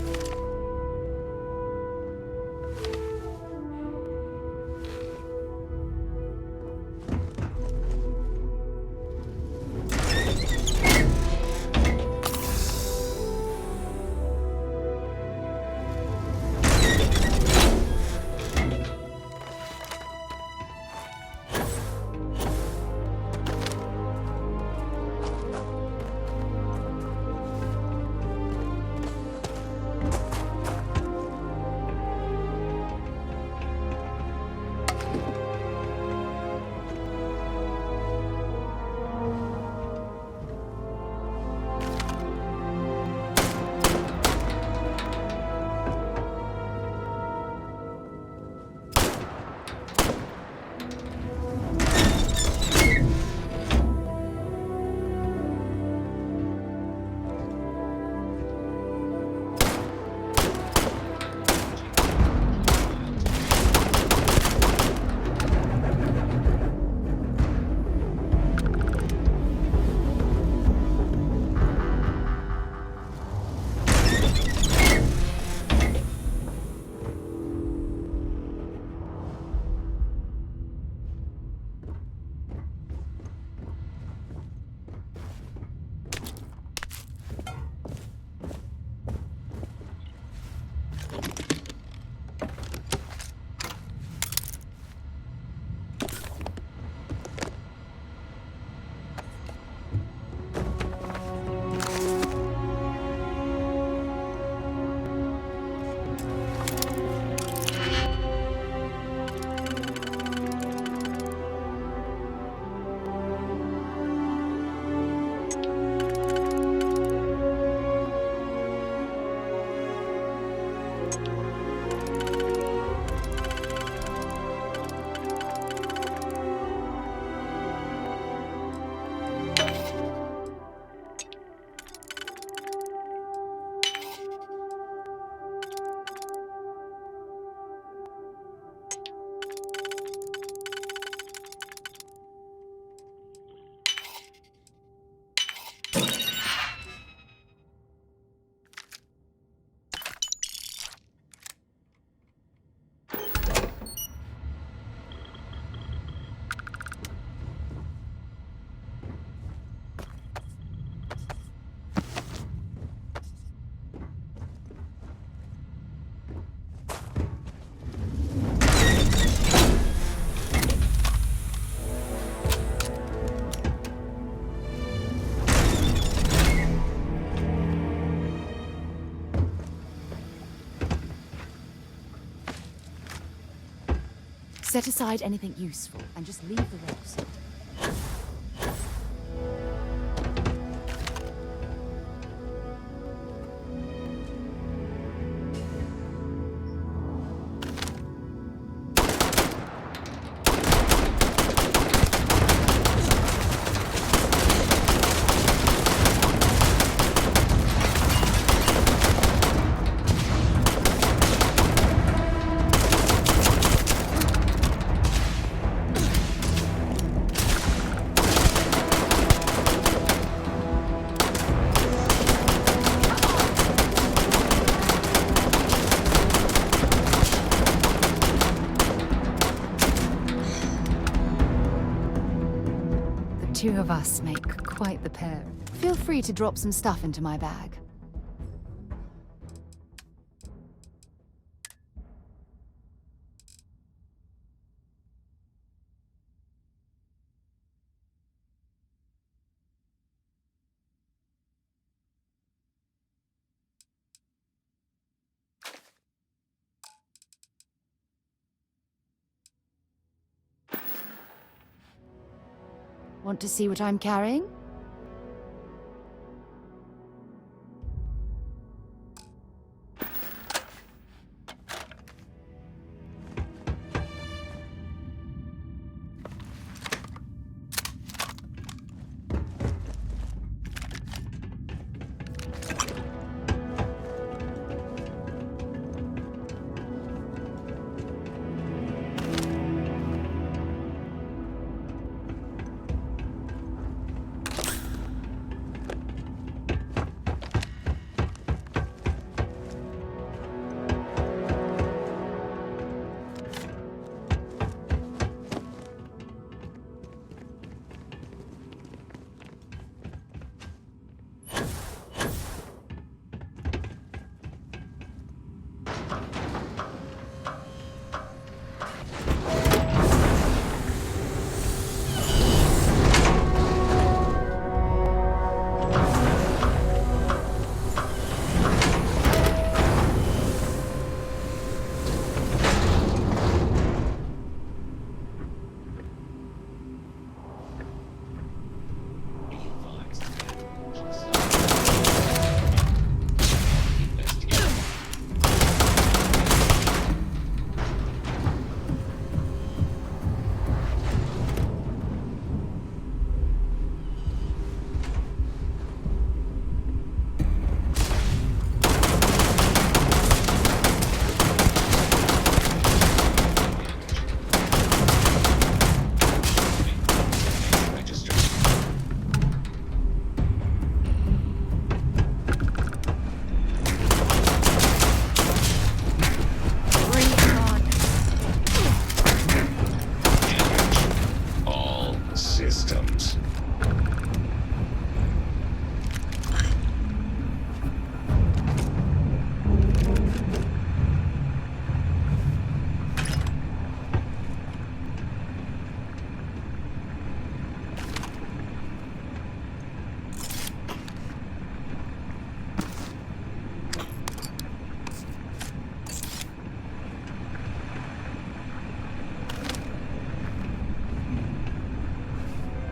Set aside anything useful and just leave the rest. Two of us make quite the pair. Feel free to drop some stuff into my bag. Want to see what I'm carrying?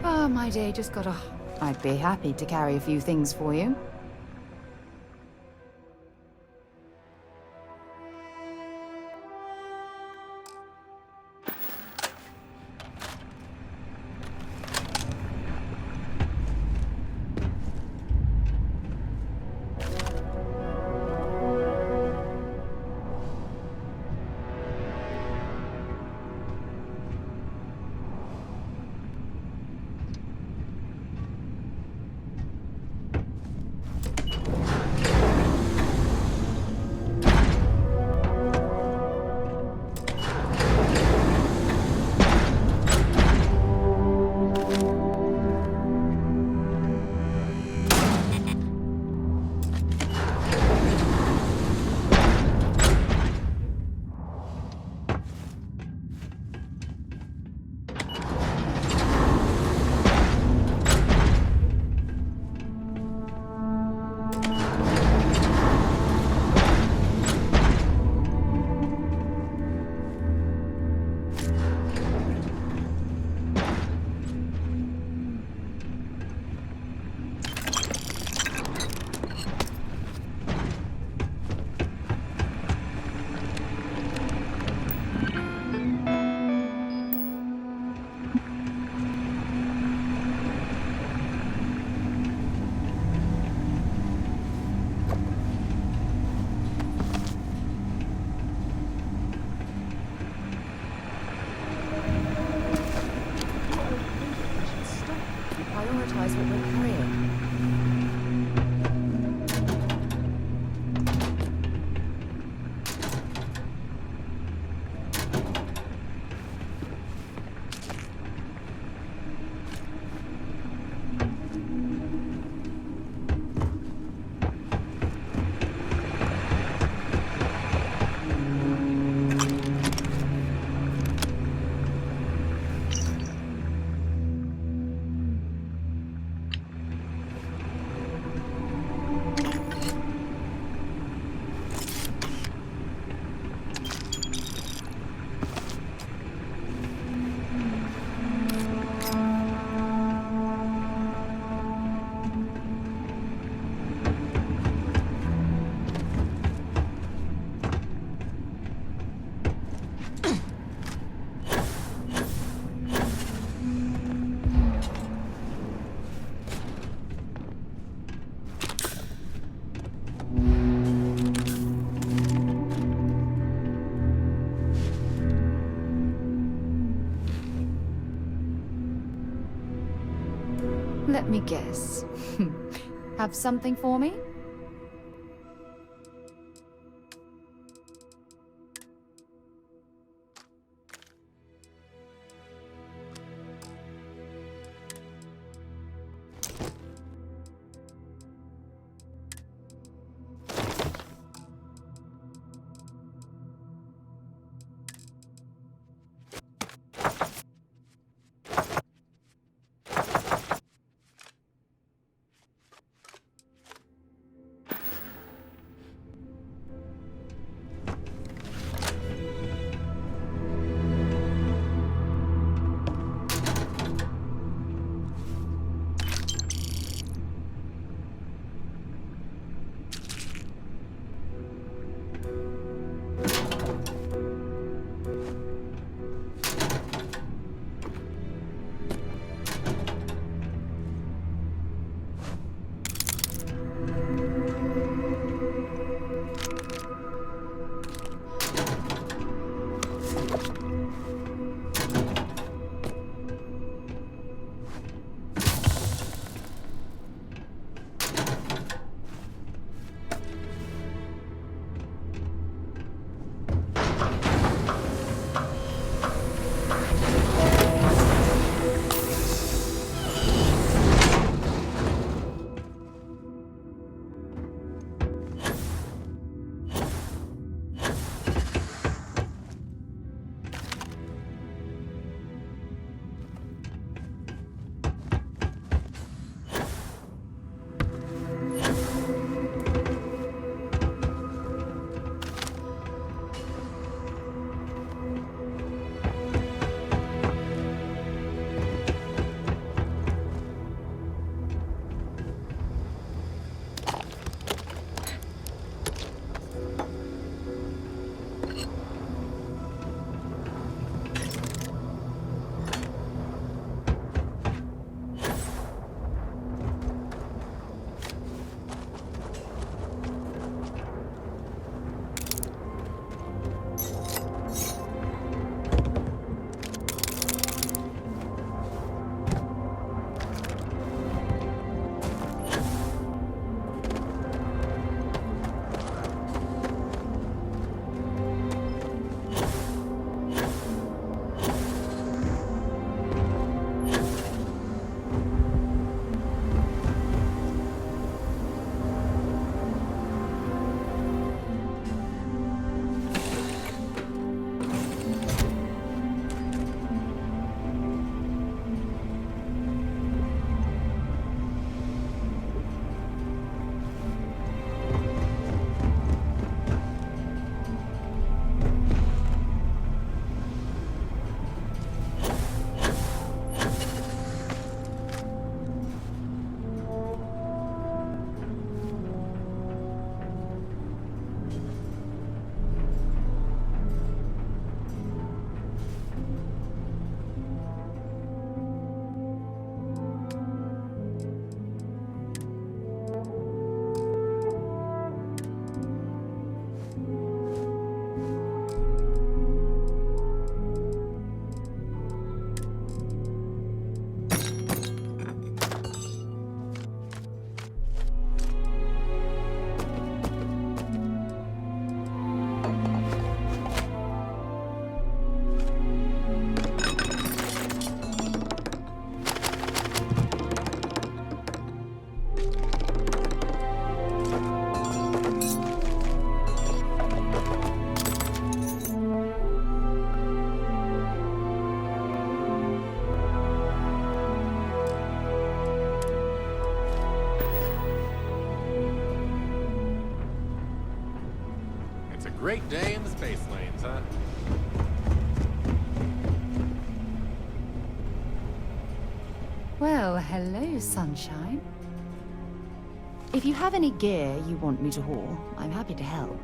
Oh, my day just got off. I'd be happy to carry a few things for you. prioritize what we're carrying. Let me guess. Have something for me? Great day in the space lanes, huh? Well, hello, sunshine. If you have any gear you want me to haul, I'm happy to help.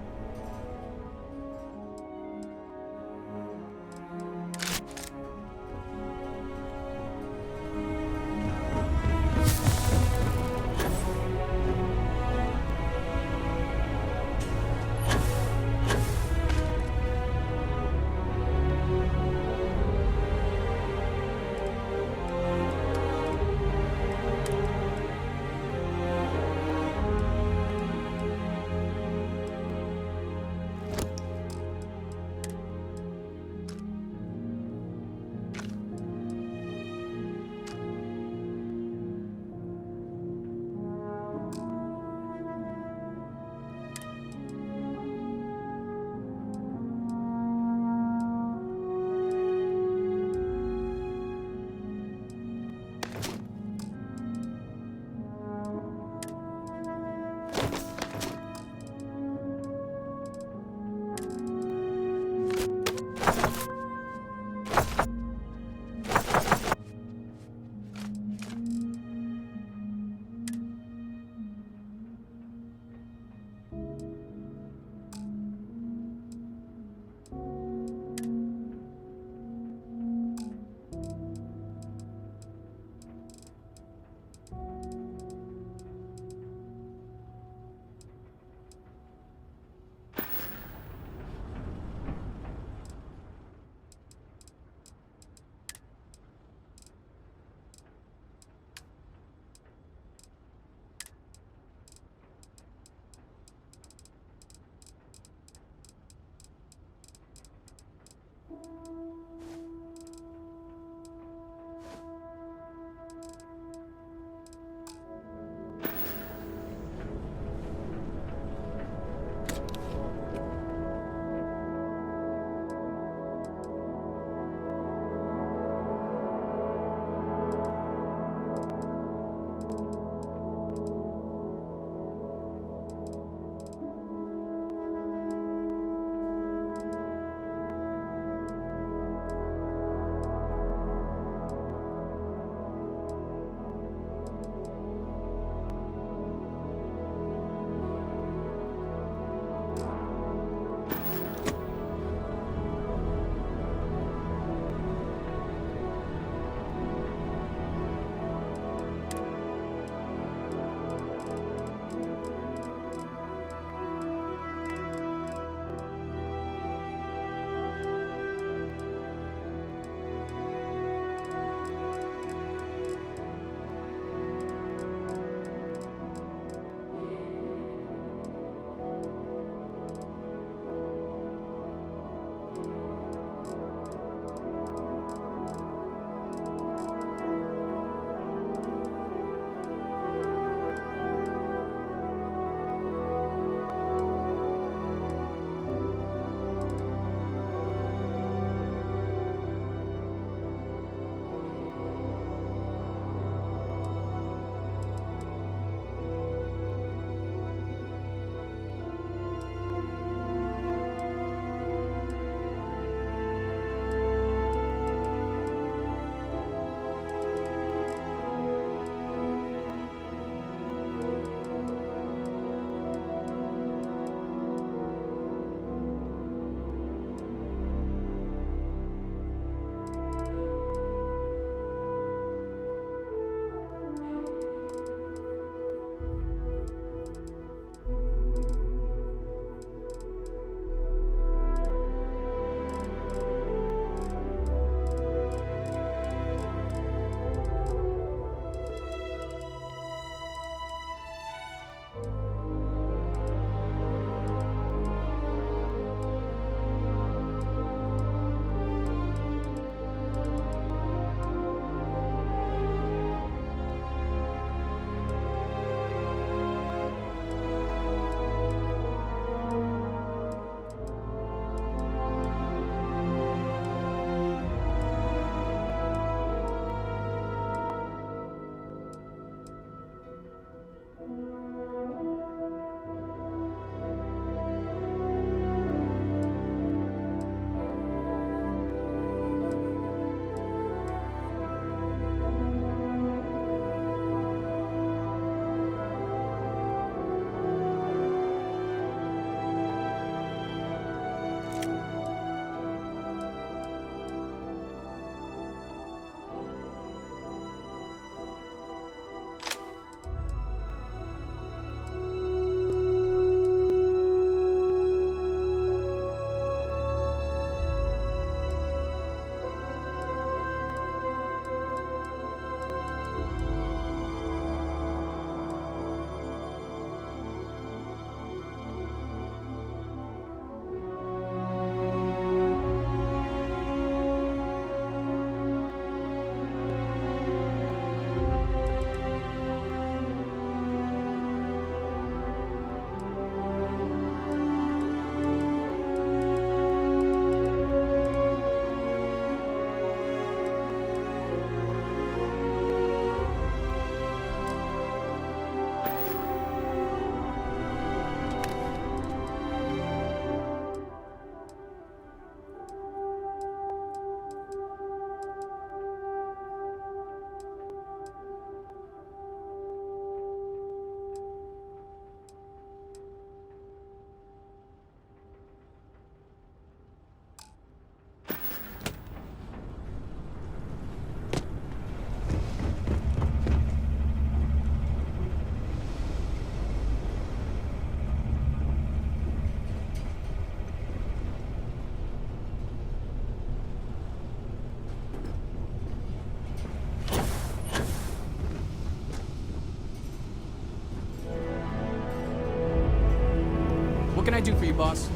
can I do for you, boss?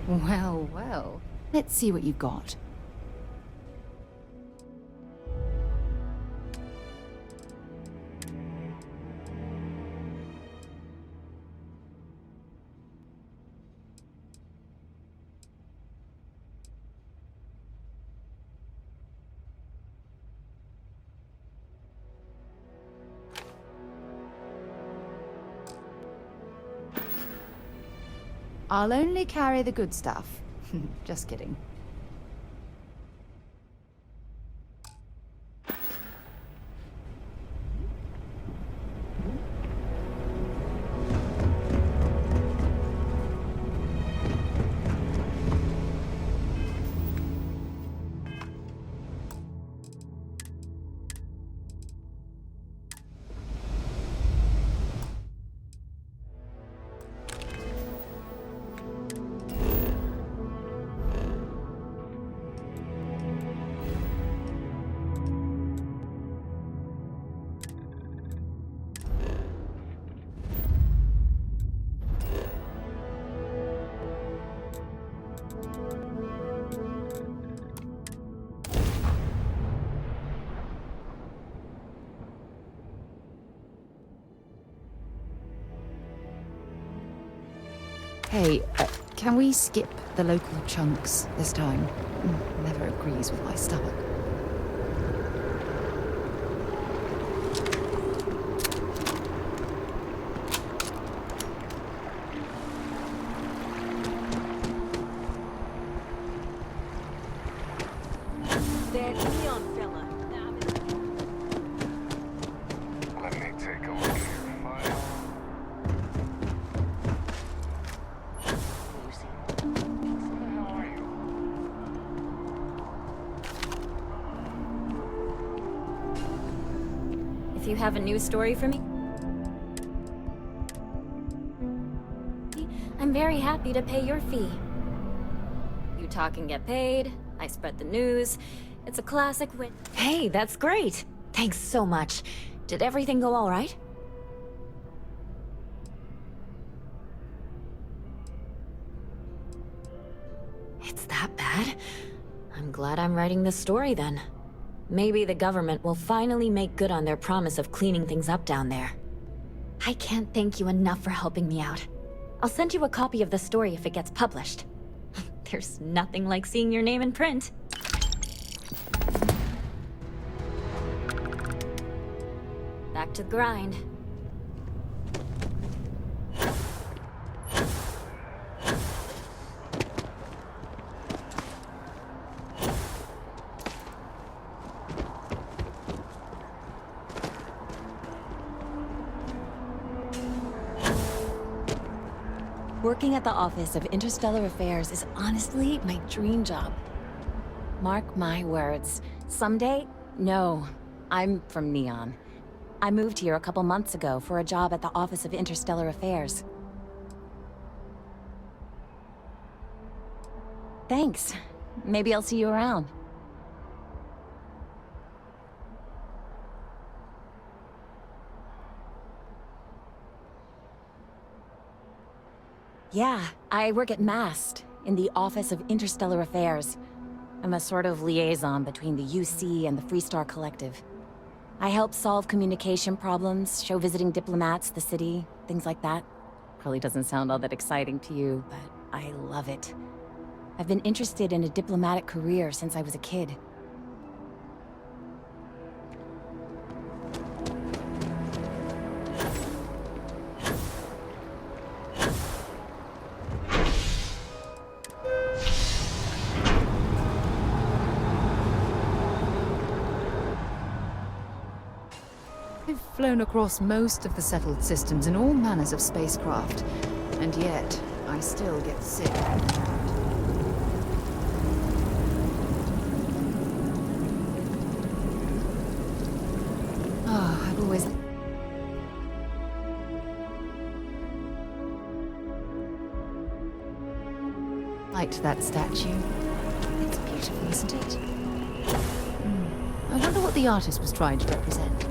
Well, well. Let's see what you've got. I'll only carry the good stuff. Just kidding. Hey, can we skip the local chunks this time? Never agrees with my stomach. That neon fella. Let me take a look at your file. If you have a news story for me, I'm very happy to pay your fee. You talk and get paid, I spread the news. It's a classic win. Hey, that's great! Thanks so much. Did everything go all right? It's that bad? I'm glad I'm writing this story then. Maybe the government will finally make good on their promise of cleaning things up down there. I can't thank you enough for helping me out. I'll send you a copy of the story if it gets published. There's nothing like seeing your name in print. Back to the grind. Working at the Office of Interstellar Affairs is honestly my dream job. Mark my words. Someday? No. I'm from Neon. I moved here a couple months ago for a job at the Office of Interstellar Affairs. Thanks. Maybe I'll see you around. Yeah, I work at MAST, in the Office of Interstellar Affairs. I'm a sort of liaison between the UC and the Freestar Collective. I help solve communication problems, show visiting diplomats the city, things like that. Probably doesn't sound all that exciting to you, but I love it. I've been interested in a diplomatic career since I was a kid. I've flown across most of the settled systems in all manners of spacecraft, and yet I still get sick. Ah, I've always liked that statue. It's beautifully wasn't it? I wonder what the artist was trying to represent.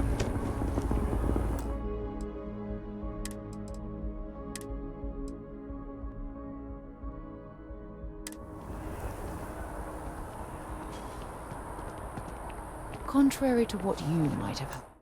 Contrary to what you might have